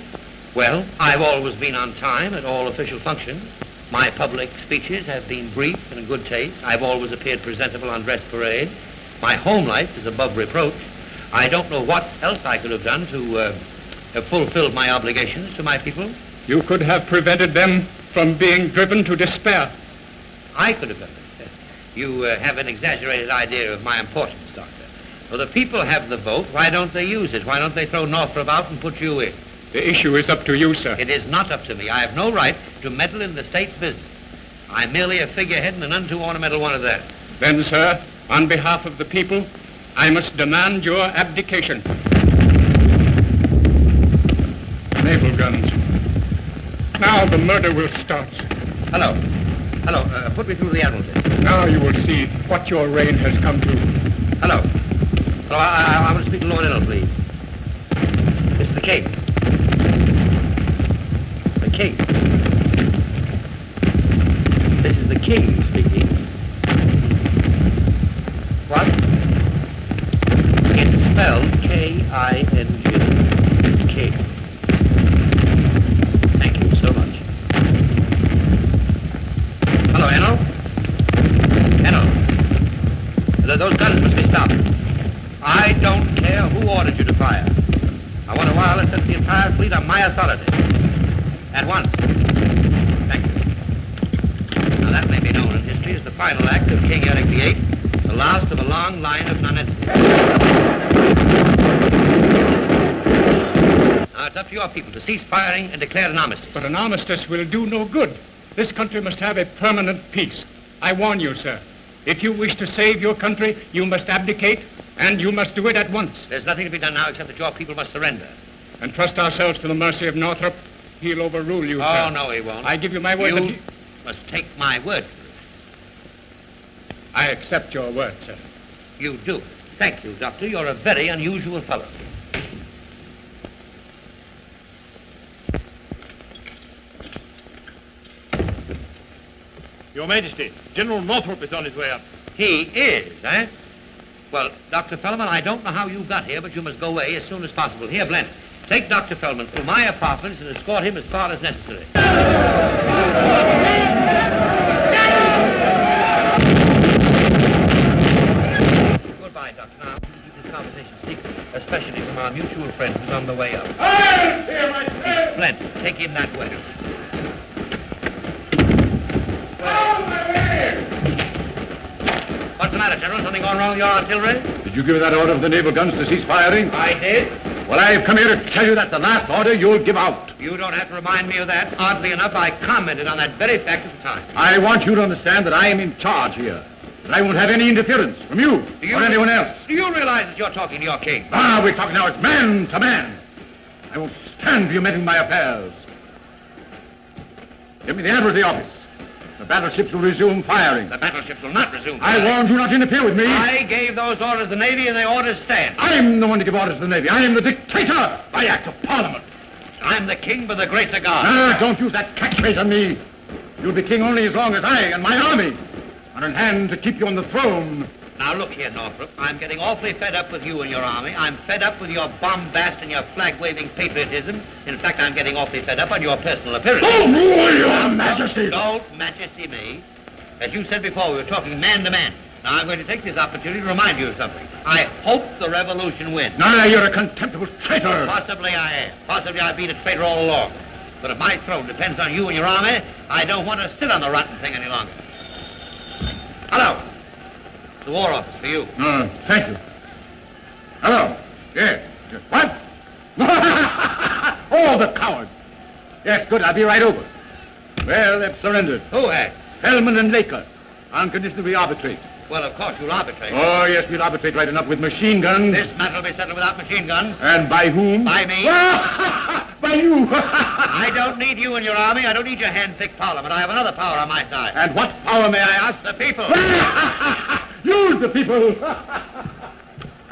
Well, I've always been on time at all official functions. My public speeches have been brief and in good taste. I've always appeared presentable on dress parade. My home life is above reproach. I don't know what else I could have done to have fulfilled my obligations to my people. You could have prevented them from being driven to despair. I could have done it. You have an exaggerated idea of my importance, Doctor. Well, the people have the vote. Why don't they use it? Why don't they throw Northrop out and put you in? The issue is up to you, sir. It is not up to me. I have no right to meddle in the state's business. I'm merely a figurehead and an untoo ornamental one of that. Then, sir, on behalf of the people, I must demand your abdication. Naval guns. Now the murder will start. Hello. Hello. Put me through the Admiralty. Now you will see what your reign has come to. Hello. Hello. I want to speak to Lord Ennell, please. This is the King. The King. This is the King speaking. What? It's spelled K-I-N-G. King. Thank you so much. Hello, Ennell? Ennell. Those guns must be stopped. I don't care who ordered you to fire. I want a wireless set the entire fleet on my authority. At once. Thank you. Now that may be known in history as the final act of King Eric VIII, the last of a long line of nonentities. Now it's up to your people to cease firing and declare an armistice. But an armistice will do no good. This country must have a permanent peace. I warn you, sir. If you wish to save your country, you must abdicate, and you must do it at once. There's nothing to be done now except that your people must surrender. And trust ourselves to the mercy of Northrop. He'll overrule you, sir. Oh, no, he won't. I give you my word that You must take my word for it. I accept your word, sir. You do. Thank you, Doctor. You're a very unusual fellow. Your Majesty, General Northrop is on his way up. He is, eh? Well, Dr. Fellman, I don't know how you got here, but you must go away as soon as possible. Here, Blent, take Dr. Fellman through my apartments and escort him as far as necessary. Goodbye, Doctor. Now, keep this conversation secret, especially from our mutual friend who's on the way up. Blent, take him that way. What's the matter, General? Something gone wrong with your artillery? Did you give that order of the naval guns to cease firing? I did. Well, I've come here to tell you that the last order you'll give out. You don't have to remind me of that. Oddly enough, I commented on that very fact at the time. I want you to understand that I am in charge here. That I won't have any interference from you or anyone else. Do you realize that you're talking to your king? Ah, we're talking now as man to man. I won't stand for you meddling my affairs. Give me the Admiralty office. The battleships will resume firing. The battleships will not resume I firing. warned you not to interfere with me. I gave those orders to the Navy, and the orders stand. I'm the one to give orders to the Navy. I am the dictator by act of Parliament. I'm the king by the grace of God. Ah, don't use that catchphrase on me. You'll be king only as long as I and my army are in hand to keep you on the throne. Now, look here, Northrop. I'm getting awfully fed up with you and your army. I'm fed up with your bombast and your flag-waving patriotism. In fact, I'm getting awfully fed up on your personal appearance. Oh, your Majesty! Don't majesty me. As you said before, we were talking man to man. Now, I'm going to take this opportunity to remind you of something. I hope the revolution wins. Now, you're a contemptible traitor. Possibly I am. Possibly I've been a traitor all along. But if my throne depends on you and your army, I don't want to sit on the rotten thing any longer. Hello. The War Office for you. Thank you. Hello. Yes. What? Oh, the coward. Yes, good. I'll be right over. Well, they've surrendered. Who has? Hellman and Laker. On condition we arbitrate. Well, of course, you'll arbitrate. Oh, yes, we'll arbitrate right enough with machine guns. This matter will be settled without machine guns. And by whom? By me. By you. I don't need you and your army. I don't need your hand-picked parliament. I have another power on my side. And what power, may I ask? The people. Use the people.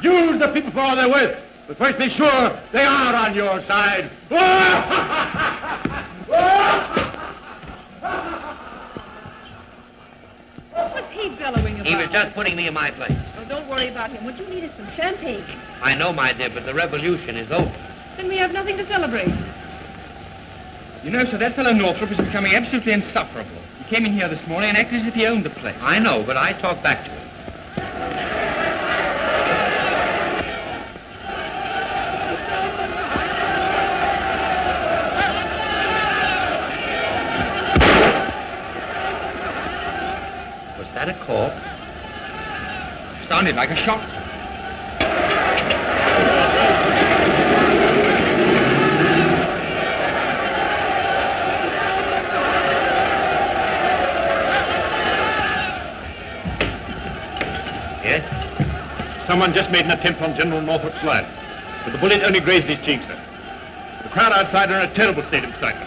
Use the people for all they're worth. But first make sure they are on your side. What's he done? bellowing about? He was just putting me in my place. Oh, don't worry about him. What you need is some champagne. I know, my dear, but the revolution is over. Then we have nothing to celebrate. You know, sir, that fellow Northrop is becoming absolutely insufferable. He came in here this morning and acted as if he owned the place. I know, but I talked back to him. Was that a corpse? Sounded like a shot. Yes? Someone just made an attempt on General Northrop's line, but the bullet only grazed his cheek, sir. The crowd outside are in a terrible state of excitement.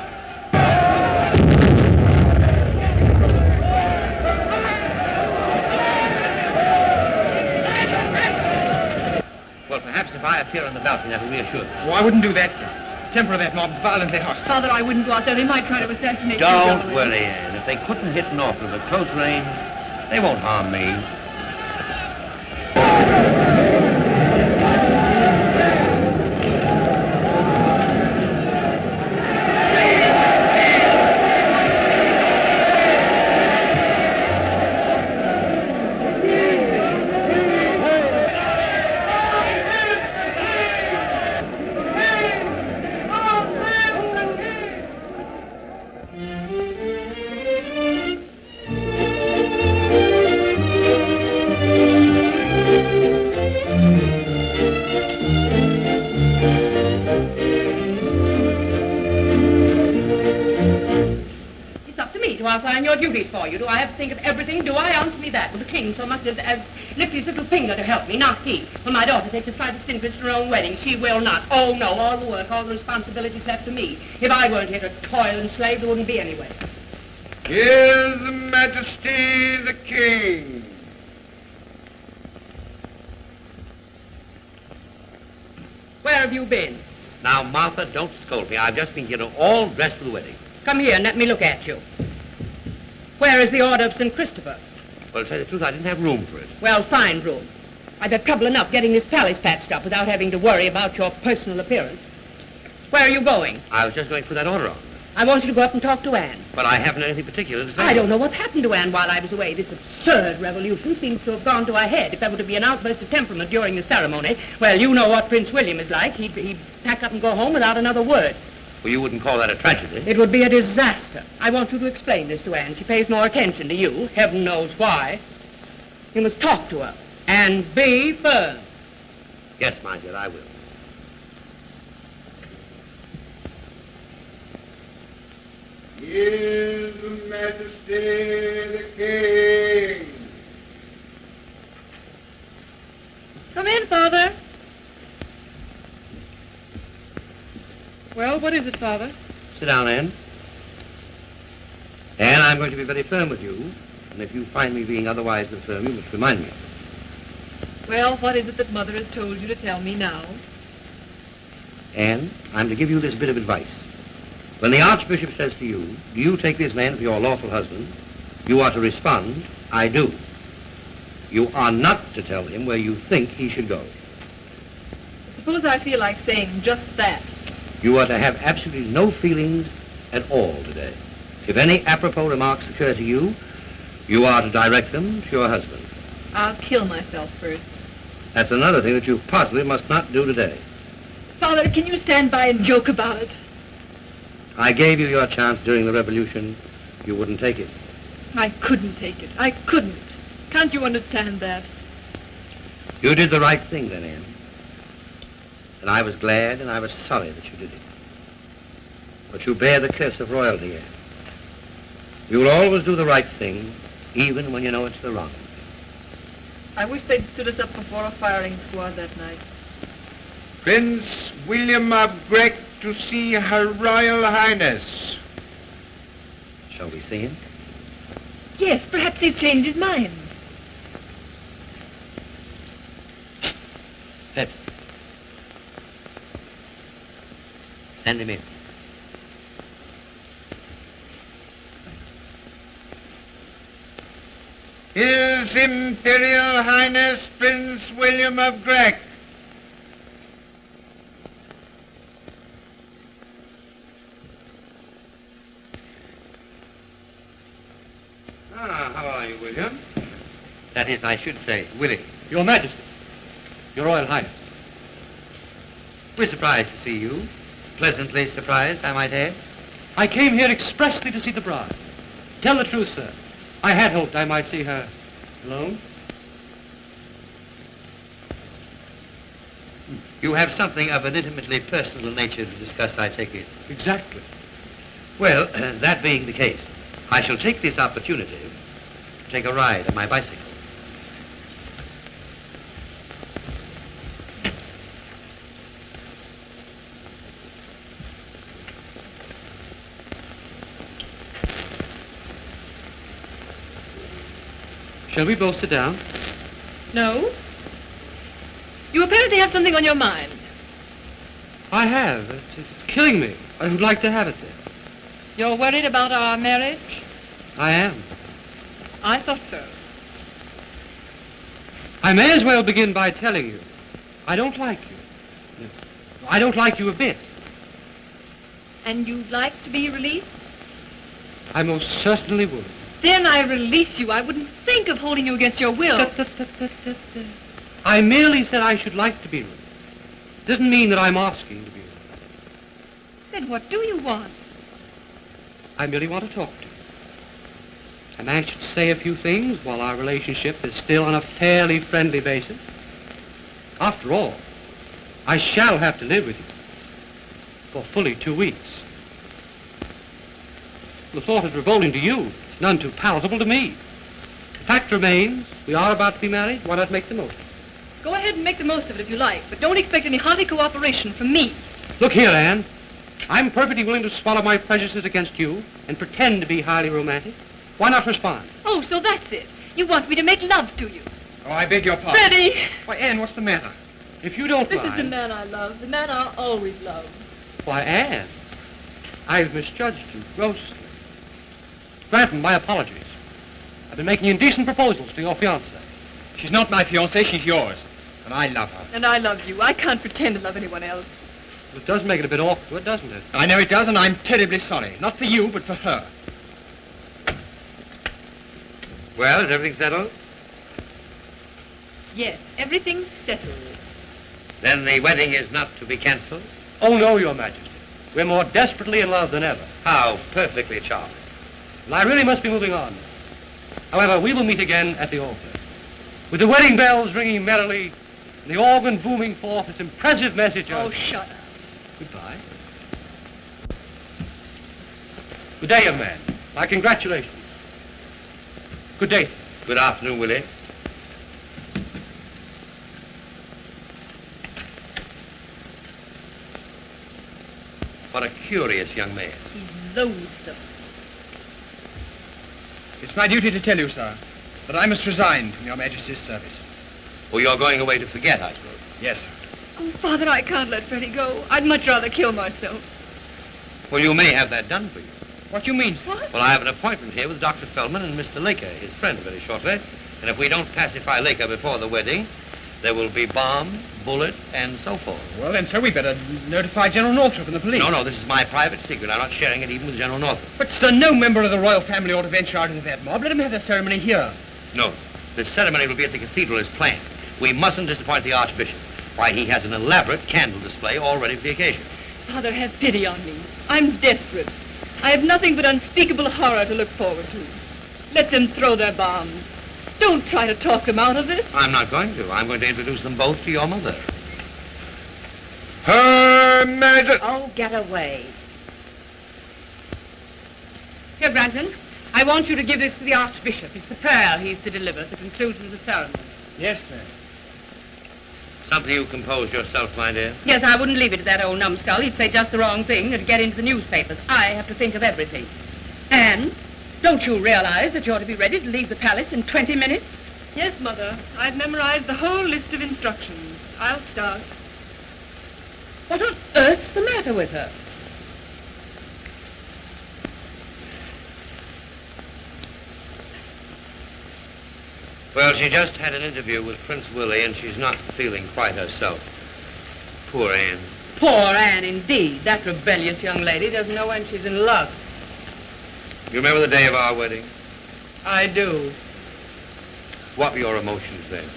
Well, perhaps if I appear on the balcony, that will reassure them. Oh, I wouldn't do that, sir. The temper of that mob's violently hostile. Father, I wouldn't go out there. They might try to assassinate you. Don't darling. worry, Anne. If they couldn't hit Northrop at close range, they won't harm me. Outline your duties for you. Do I have to think of everything? Do I? Answer me that. Will the king so much as lift his little finger to help me? Not he. Will my daughter take the slightest interest in her own wedding? She will not. Oh, no. All the work, all the responsibilities left to me. If I weren't here to toil and slave, there wouldn't be any way. Here's Majesty the King. Where have you been? Now, Martha, don't scold me. I've just been here all dressed for the wedding. Come here and let me look at you. Where is the Order of St. Christopher? Well, to tell you the truth, I didn't have room for it. Well, find room. I've had trouble enough getting this palace patched up without having to worry about your personal appearance. Where are you going? I was just going to put that order on. I want you to go up and talk to Anne. But I haven't anything particular to say. I don't know what happened to Anne while I was away. This absurd revolution seems to have gone to her head. If there were to be an outburst of temperament during the ceremony, well, you know what Prince William is like. He'd pack up and go home without another word. Well, you wouldn't call that a tragedy. It would be a disaster. I want you to explain this to Anne. She pays more attention to you. Heaven knows why. You must talk to her. And be firm. Yes, my dear, I will. Here's Majesty the King. Come in, Father. Well, what is it, Father? Sit down, Anne. Anne, I'm going to be very firm with you. And if you find me being otherwise than firm, you must remind me of it. Well, what is it that Mother has told you to tell me now? Anne, I'm to give you this bit of advice. When the Archbishop says to you, do you take this man for your lawful husband, you are to respond, I do. You are not to tell him where you think he should go. Suppose I feel like saying just that. You are to have absolutely no feelings at all today. If any apropos remarks occur to you, you are to direct them to your husband. I'll kill myself first. That's another thing that you possibly must not do today. Father, can you stand by and joke about it? I gave you your chance during the revolution. You wouldn't take it. I couldn't take it. I couldn't. Can't you understand that? You did the right thing then, Anne. And I was glad and I was sorry that you did it. But you bear the curse of royalty, Anne. You will always do the right thing, even when you know it's the wrong. I wish they'd stood us up before a firing squad that night. Prince William of Grec to see Her Royal Highness. Shall we see him? Yes, perhaps he's changed his mind. Pep. Send him in. His Imperial Highness Prince William of Grec. Ah, how are you, William? That is, I should say, Willie. Your Majesty. Your Royal Highness. We're surprised to see you. Pleasantly surprised, I might add. I came here expressly to see the bride. Tell the truth, sir. I had hoped I might see her alone. You have something of an intimately personal nature to discuss, I take it. Exactly. Well, that being the case, I shall take this opportunity to take a ride on my bicycle. Shall we both sit down? No? You apparently have something on your mind. I have. It's killing me. I would like to have it there. You're worried about our marriage? I am. I thought so. I may as well begin by telling you, I don't like you. I don't like you a bit. And you'd like to be released? I most certainly would. Then I release you. I wouldn't think of holding you against your will. I merely said I should like to be released. Doesn't mean that I'm asking to be released. Then what do you want? I merely want to talk to you. I'm anxious to say a few things while our relationship is still on a fairly friendly basis. After all, I shall have to live with you for fully 2 weeks. The thought of revolting to you is none too palatable to me. The fact remains, we are about to be married. Why not make the most of it? Go ahead and make the most of it if you like, but don't expect any hearty cooperation from me. Look here, Anne. I'm perfectly willing to swallow my prejudices against you and pretend to be highly romantic. Why not respond? Oh, so that's it. You want me to make love to you. Oh, I beg your pardon. Freddie! Why, Anne, what's the matter? If you don't This is the mind... man I love, the man I always loved. Why, Anne, I've misjudged you grossly. Grant my apologies. I've been making indecent proposals to your fiancée. She's not my fiancée, she's yours. And I love her. And I love you. I can't pretend to love anyone else. It does make it a bit awkward, doesn't it? I know it does, and I'm terribly sorry. Not for you, but for her. Well, is everything settled? Yes, everything's settled. Then the wedding is not to be cancelled? Oh, no, Your Majesty. We're more desperately in love than ever. How perfectly charming. And I really must be moving on. However, we will meet again at the altar, with the wedding bells ringing merrily and the organ booming forth its impressive message of... Oh, shut up. Goodbye. Good day, young man. My congratulations. Good day, sir. Good afternoon, Willie. What a curious young man. He's loathsome. It's my duty to tell you, sir, that I must resign from Your Majesty's service. Oh, you're going away to forget, I suppose. Yes. Oh, Father, I can't let Freddie go. I'd much rather kill myself. Well, you may have that done for you. What do you mean, sir? What? Well, I have an appointment here with Dr. Feldman and Mr. Laker, his friend, very shortly. And if we don't pacify Laker before the wedding, there will be bomb, bullet, and so forth. Well, then, sir, we better notify General Northrop and the police. No, this is my private secret. I'm not sharing it even with General Northrop. But, sir, no member of the royal family ought to venture out into that mob. Let him have the ceremony here. No, the ceremony will be at the cathedral as planned. We mustn't disappoint the Archbishop. Why, he has an elaborate candle display all ready for the occasion. Father, have pity on me. I'm desperate. I have nothing but unspeakable horror to look forward to. Let them throw their bombs. Don't try to talk them out of this. I'm not going to. I'm going to introduce them both to your mother. Her Majesty. Oh, get away. Here, Brandon, I want you to give this to the Archbishop. It's the prayer he's to deliver at the conclusion of the ceremony. Yes, ma'am. Something you composed yourself, my dear. Yes, I wouldn't leave it to that old numbskull. He'd say just the wrong thing and get into the newspapers. I have to think of everything. And don't you realize that you're to be ready to leave the palace in 20 minutes? Yes, Mother. I've memorized the whole list of instructions. I'll start. What on earth's the matter with her? Well, she just had an interview with Prince Willie, and she's not feeling quite herself. Poor Anne. Poor Anne, indeed. That rebellious young lady doesn't know when she's in love. You remember the day of our wedding? I do. What were your emotions then?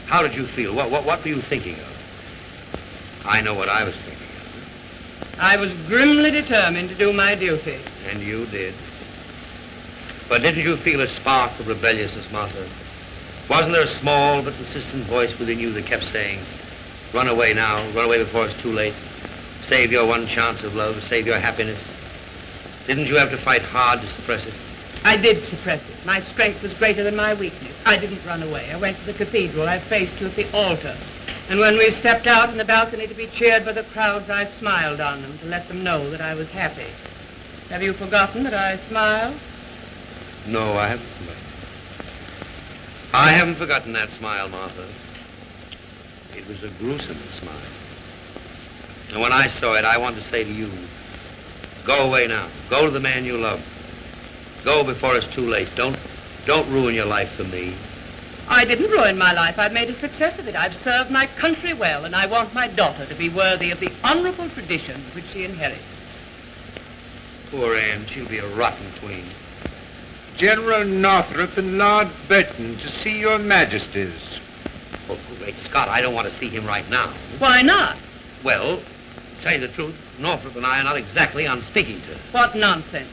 How did you feel? What were you thinking of? I know what I was thinking of. I was grimly determined to do my duty. And you did. But didn't you feel a spark of rebelliousness, Martha? Wasn't there a small but persistent voice within you that kept saying, run away now, run away before it's too late, save your one chance of love, save your happiness? Didn't you have to fight hard to suppress it? I did suppress it. My strength was greater than my weakness. I didn't run away. I went to the cathedral. I faced you at the altar. And when we stepped out in the balcony to be cheered by the crowds, I smiled on them to let them know that I was happy. Have you forgotten that I smiled? No, I haven't forgotten. I haven't forgotten that smile, Martha. It was a gruesome smile. And when I saw it, I wanted to say to you, go away now. Go to the man you love. Go before it's too late. Don't ruin your life for me. I didn't ruin my life. I've made a success of it. I've served my country well, and I want my daughter to be worthy of the honorable tradition which she inherits. Poor Anne, she'll be a rotten queen. General Northrop and Lord Burton to see your majesties. Oh, great Scott, I don't want to see him right now. Why not? Well, to tell you the truth, Northrop and I are not exactly on speaking terms. What nonsense.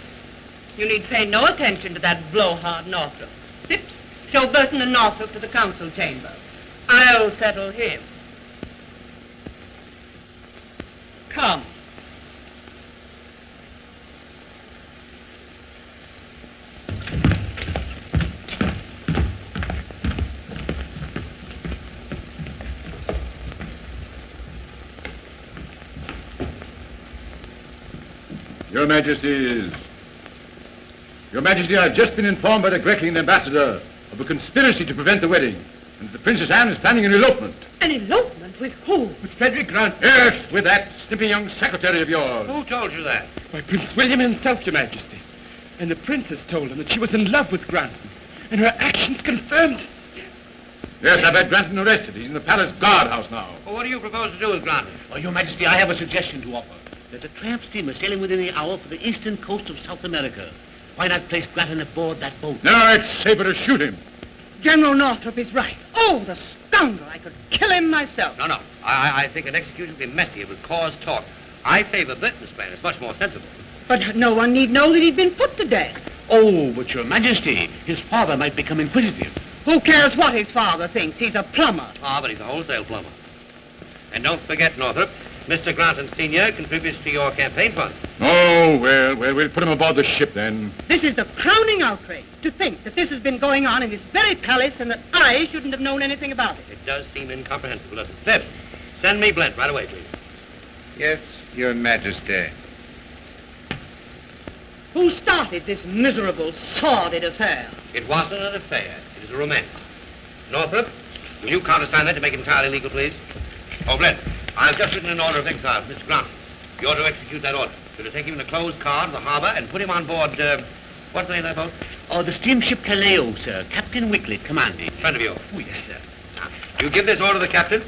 You need pay no attention to that blowhard Northrop. Phipps, show Burton and Northrop to the council chamber. I'll settle him. Come. Your Majesty, I've just been informed by the Greek ambassador of a conspiracy to prevent the wedding, and the Princess Anne is planning an elopement. An elopement? With who? With Frederick Grant. Yes, with that snippy young secretary of yours. Who told you that? Why, Prince William himself, Your Majesty. And the princess told him that she was in love with Granton, and her actions confirmed it. Yes, I've had Granton arrested. He's in the palace guardhouse now. Well, what do you propose to do with Granton? Well, Your Majesty, I have a suggestion to offer. There's a tramp steamer sailing within the hour for the eastern coast of South America. Why not place Granton aboard that boat? No, it's safer to shoot him. General Northrop is right. Oh, the scoundrel. I could kill him myself. No. I think an execution would be messy. It would cause talk. I favor Burton's plan. It's much more sensible. But no one need know that he'd been put to death. Oh, but Your Majesty, his father might become inquisitive. Who cares what his father thinks? He's a plumber. Ah, but he's a wholesale plumber. And don't forget, Northrop, Mr. Granton Sr. contributes to your campaign fund. Oh, well, we'll put him aboard the ship then. This is the crowning outrage, to think that this has been going on in this very palace and that I shouldn't have known anything about it. It does seem incomprehensible, doesn't it? Phipps, send me Blent right away, please. Yes, Your Majesty. Who started this miserable, sordid affair? It wasn't an affair. It was a romance. Northrop, will you countersign that to make it entirely legal, please? Oh, Blent, I've just written an order of exile for Mr. Grant. You're to execute that order. You're to take him in a closed car to the harbor and put him on board, what's the name of that boat? Oh, the steamship Caleo, sir. Captain Wicklet commanding. Friend of yours. Oh, yes, sir. Now, you give this order to the captain,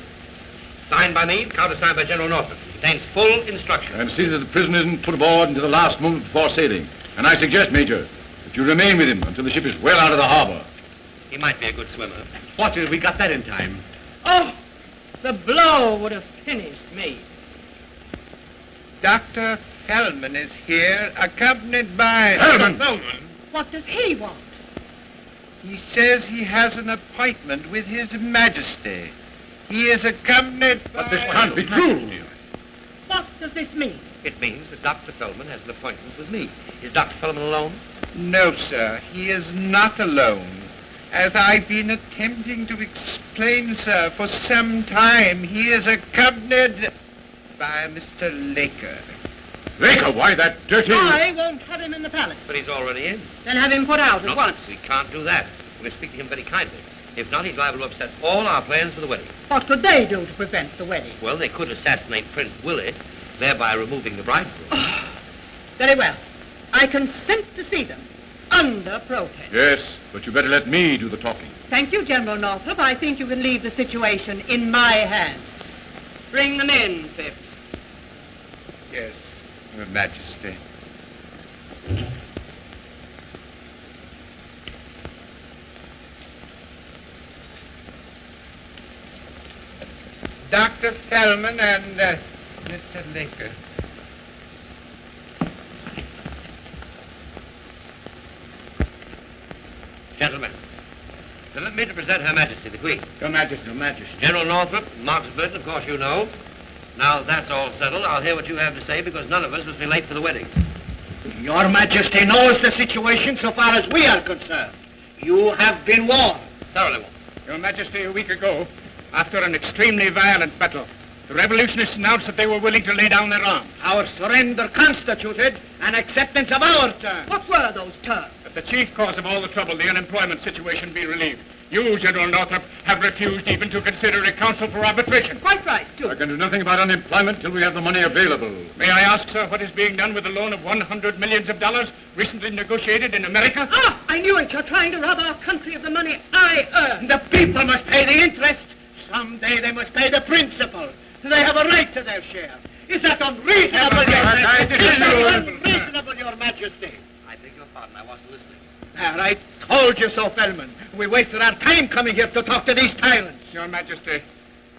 signed by me, countersigned by General Northrop. It contains full instructions. And see that the prisoner isn't put aboard until the last moment before sailing. And I suggest, Major, that you remain with him until the ship is well out of the harbor. He might be a good swimmer. Fortunately, we got that in time. Oh, the blow would have finished me. Dr. Feldman is here, accompanied by... Feldman! What does he want? He says he has an appointment with His Majesty. He is accompanied by... But this can't be true. What does this mean? It means that Dr. Feldman has an appointment with me. Is Dr. Feldman alone? No, sir, he is not alone. As I've been attempting to explain, sir, for some time, he is accompanied by Mr. Laker. Laker, why that dirty... I won't have him in the palace. But he's already in. Then have him put out at once. We can't do that. We must speak to him very kindly. If not, he's liable to upset all our plans for the wedding. What could they do to prevent the wedding? Well, they could assassinate Prince Willie, thereby removing the bridegroom. Very well. I consent to see them. under protest. Yes, but you better let me do the talking. Thank you, General Northrop. I think you can leave the situation in my hands. Bring them in, Phipps. Yes, Your Majesty. Dr. Fellman and Mr. Laker. Gentlemen, permit me to present Her Majesty, the Queen. Your Majesty, Your Majesty. General Northrop, Marks Burton, of course you know. Now that's all settled, I'll hear what you have to say because none of us must be late for the wedding. Your Majesty knows the situation so far as we are concerned. You have been warned. Thoroughly warned. Your Majesty, a week ago, after an extremely violent battle, the revolutionists announced that they were willing to lay down their arms. Our surrender constituted an acceptance of our terms. What were those terms? That the chief cause of all the trouble, the unemployment situation, be relieved. You, General Northrop, have refused even to consider a council for arbitration. Quite right, too. I can do nothing about unemployment till we have the money available. May I ask, sir, what is being done with the loan of $100 million recently negotiated in America? Ah, I knew it. You're trying to rob our country of the money I earned. The people must pay the interest. Someday they must pay the principal. They have a right to their share. Is that unreasonable, Your Majesty? Is that unreasonable, Your Majesty? I beg your pardon, I wasn't listening. There, I told you so, Fellman. We wasted our time coming here to talk to these tyrants. Your Majesty,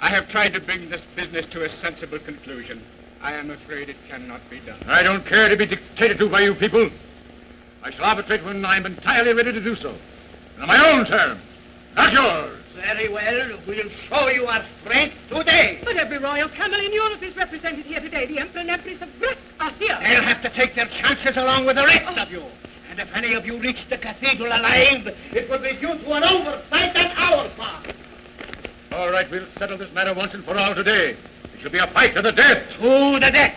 I have tried to bring this business to a sensible conclusion. I am afraid it cannot be done. I don't care to be dictated to by you people. I shall arbitrate when I'm entirely ready to do so. And on my own terms, not yours. Very well. We'll show you our strength today. But every royal family in Europe is represented here today. The Emperor and Empress of Britain are here. They'll have to take their chances along with the rest of you. And if any of you reach the cathedral alive, it will be due to an oversight on our part. All right, we'll settle this matter once and for all today. It shall be a fight to the death. To the death.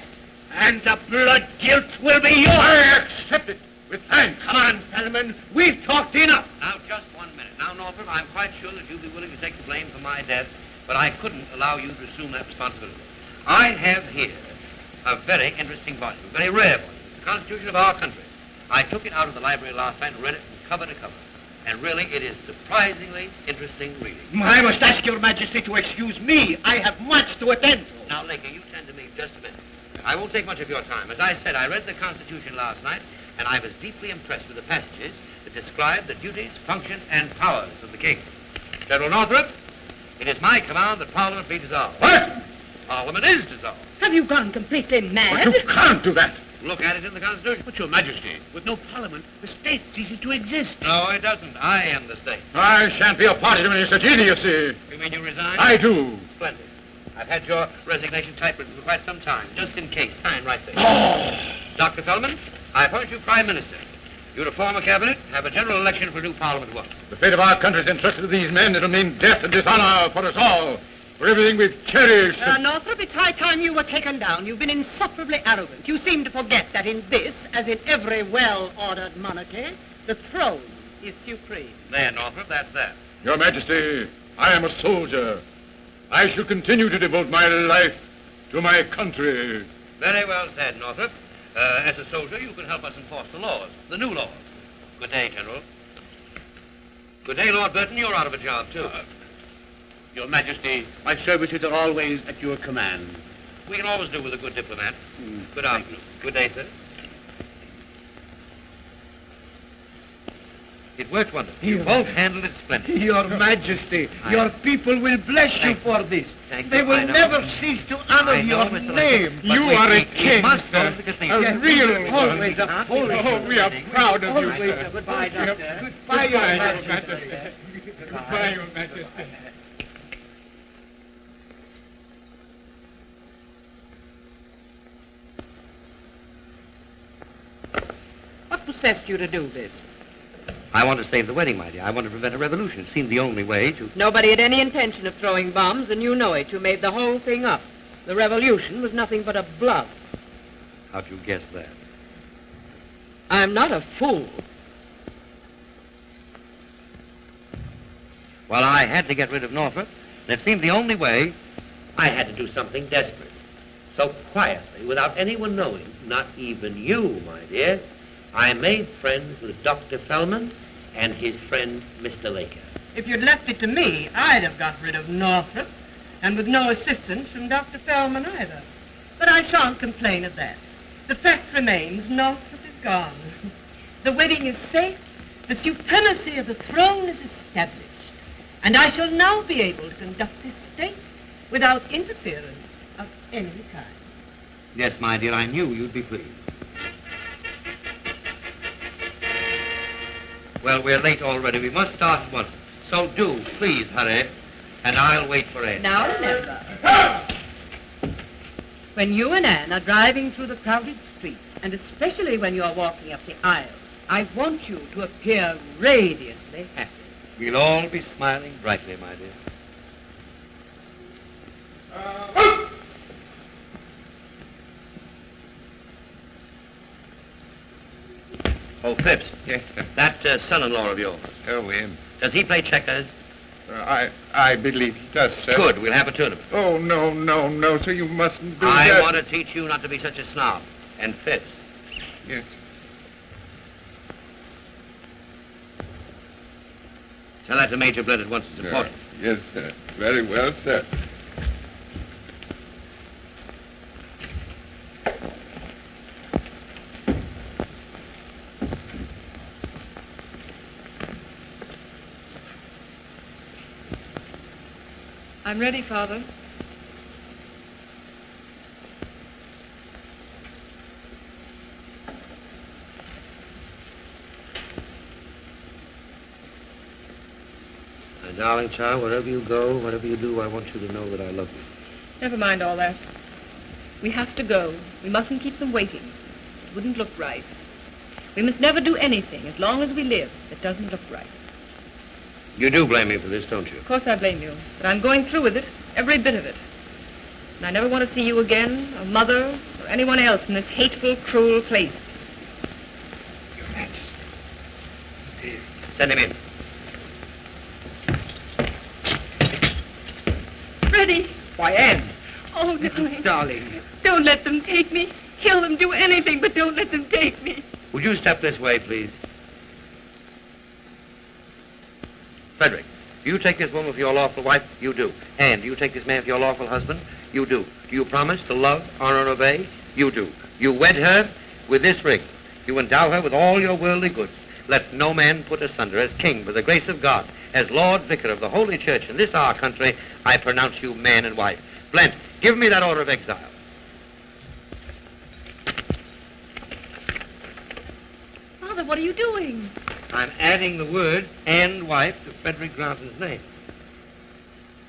And the blood guilt will be yours. I accept it with thanks. Come on, Fellman. We've talked enough. Now, just 1 minute. Now, Northrop, I'm quite sure that you'd be willing to take the blame for my death, but I couldn't allow you to assume that responsibility. I have here a very interesting volume, a very rare volume, the Constitution of our country. I took it out of the library last night and read it from cover to cover. And really, it is surprisingly interesting reading. I must ask Your Majesty to excuse me. I have much to attend to. Now, Laker, you tend to me just a minute. I won't take much of your time. As I said, I read the Constitution last night, and I was deeply impressed with the passages that describe the duties, functions, and powers of the king. General Northrop, it is my command that Parliament be dissolved. What? Parliament is dissolved. Have you gone completely mad? But you can't do that. Look at it in the Constitution. But, Your Majesty, with no parliament, the state ceases to exist. No, it doesn't. I am the state. I shan't be a party to any such idiocy. You mean you resign? I do. Splendid. I've had your resignation typewritten for quite some time, just in case. Sign right there. Oh. Dr. Feldman, I appoint you Prime Minister. You to form a cabinet, have a general election for a new Parliament once. The fate of our country is entrusted to these men. It'll mean death and dishonor for us all. For everything we've cherished. Northrop, it's high time you were taken down. You've been insufferably arrogant. You seem to forget that in this, as in every well-ordered monarchy, the throne is supreme. There, Northrop, that's that. Your Majesty, I am a soldier. I shall continue to devote my life to my country. Very well said, Northrop. As a soldier, you can help us enforce the laws, the new laws. Good day, General. Good day, Lord Burton. You're out of a job, too. Your Majesty, my services are always at your command. We can always do with a good diplomat. Good afternoon. Good day, sir. It worked wonderfully. You both handled it splendidly. Your Majesty, your people will bless you for this. They will never cease to honor your name. You are a king, sir. A real always a holy. Oh, we are proud of you, Always sir. a goodbye, Doctor. Goodbye, Your Majesty. Goodbye, Your Majesty. What possessed you to do this? I want to save the wedding, my dear. I want to prevent a revolution. It seemed the only way to... Nobody had any intention of throwing bombs, and you know it. You made the whole thing up. The revolution was nothing but a bluff. How'd you guess that? I'm not a fool. Well, I had to get rid of Norfolk. And it seemed the only way. I had to do something desperate. So quietly, without anyone knowing, not even you, my dear, I made friends with Dr. Feldman and his friend, Mr. Laker. If you'd left it to me, I'd have got rid of Northrop, and with no assistance from Dr. Feldman either. But I shan't complain of that. The fact remains, Northrop is gone. The wedding is safe, the supremacy of the throne is established, and I shall now be able to conduct this state without interference of any kind. Yes, my dear, I knew you'd be pleased. Well, we're late already. We must start at once. So do, please, hurry, and I'll wait for Ed. Now remember, when you and Anne are driving through the crowded streets, and especially when you're walking up the aisle, I want you to appear radiantly happy. We'll all be smiling brightly, my dear. Oh, Phipps. Yes, sir. That son-in-law of yours, Oh, him. does he play checkers? I believe he does, sir. Good, we'll have a tournament. Oh, no, sir, you mustn't do I that. want to teach you not to be such a snob. And Phipps, Yes. tell that to Major Blend at once. It's important. Yes, sir. Very well, sir. I'm ready, Father. My darling child, wherever you go, whatever you do, I want you to know that I love you. Never mind all that. We have to go. We mustn't keep them waiting. It wouldn't look right. We must never do anything, as long as we live, that doesn't look right. You do blame me for this, don't you? Of course I blame you, but I'm going through with it, every bit of it. And I never want to see you again, or Mother, or anyone else in this hateful, cruel place. Your Majesty. Send him in. Freddie! Why, Anne. Oh, darling. Darling. Don't let them take me. Kill them, do anything, but don't let them take me. Would you step this way, please? Frederick, do you take this woman for your lawful wife? You do. And do you take this man for your lawful husband? You do. Do you promise to love, honor, and obey? You do. You wed her with this ring. You endow her with all your worldly goods. Let no man put asunder. As king, by the grace of God, as Lord Vicar of the Holy Church in this our country, I pronounce you man and wife. Blent, give me that order of exile. Father, what are you doing? I'm adding the word and wife to Frederick Granton's name.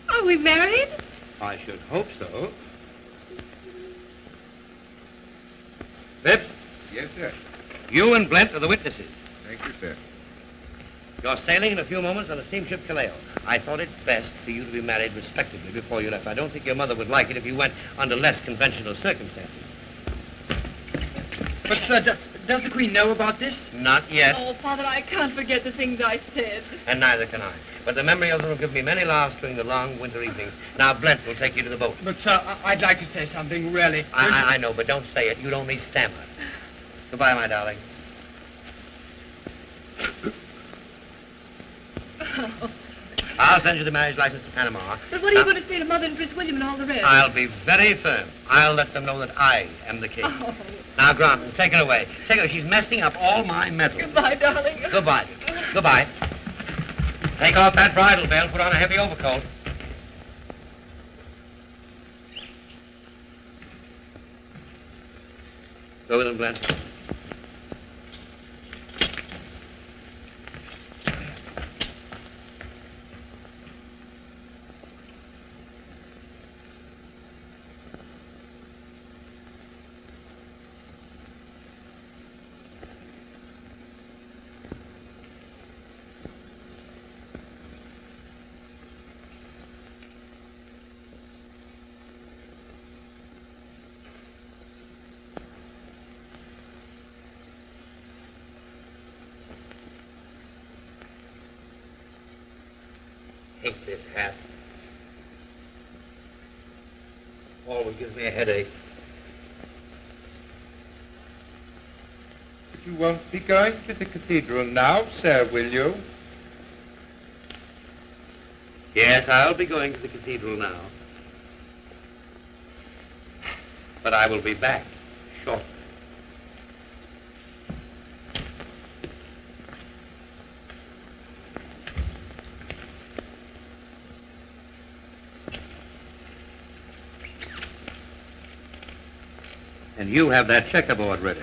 Are we married? I should hope so. Phipps, Yes, sir. you and Blent are the witnesses. Thank you, sir. You're sailing in a few moments on the steamship Kaleo. I thought it best for you to be married respectably before you left. I don't think your mother would like it if you went under less conventional circumstances. But, sir, does the Queen know about this? Not yet, Oh, Father, I can't forget the things I said. and neither can I. But the memory of them will give me many laughs during the long winter evenings. Now, Blent will take you to the boat. But, sir, I'd like to say something, really. I know, but don't say it. You'd only stammer. Goodbye, my darling. I'll send you the marriage license to Panama. But what are you going to say to Mother and Prince William and all the rest? I'll be very firm. I'll let them know that I am the king. Oh. Now, Granton, take her away. Take her. She's messing up all my metal. Goodbye, darling. Goodbye. Goodbye. Take off that bridle belt. Put on a heavy overcoat. Go with him, Blent. Hate this hat. Always gives me a headache. Could You won't be going to the cathedral now, sir, will you? Yes, I'll be going to the cathedral now. But I will be back shortly. And you have that checkerboard ready.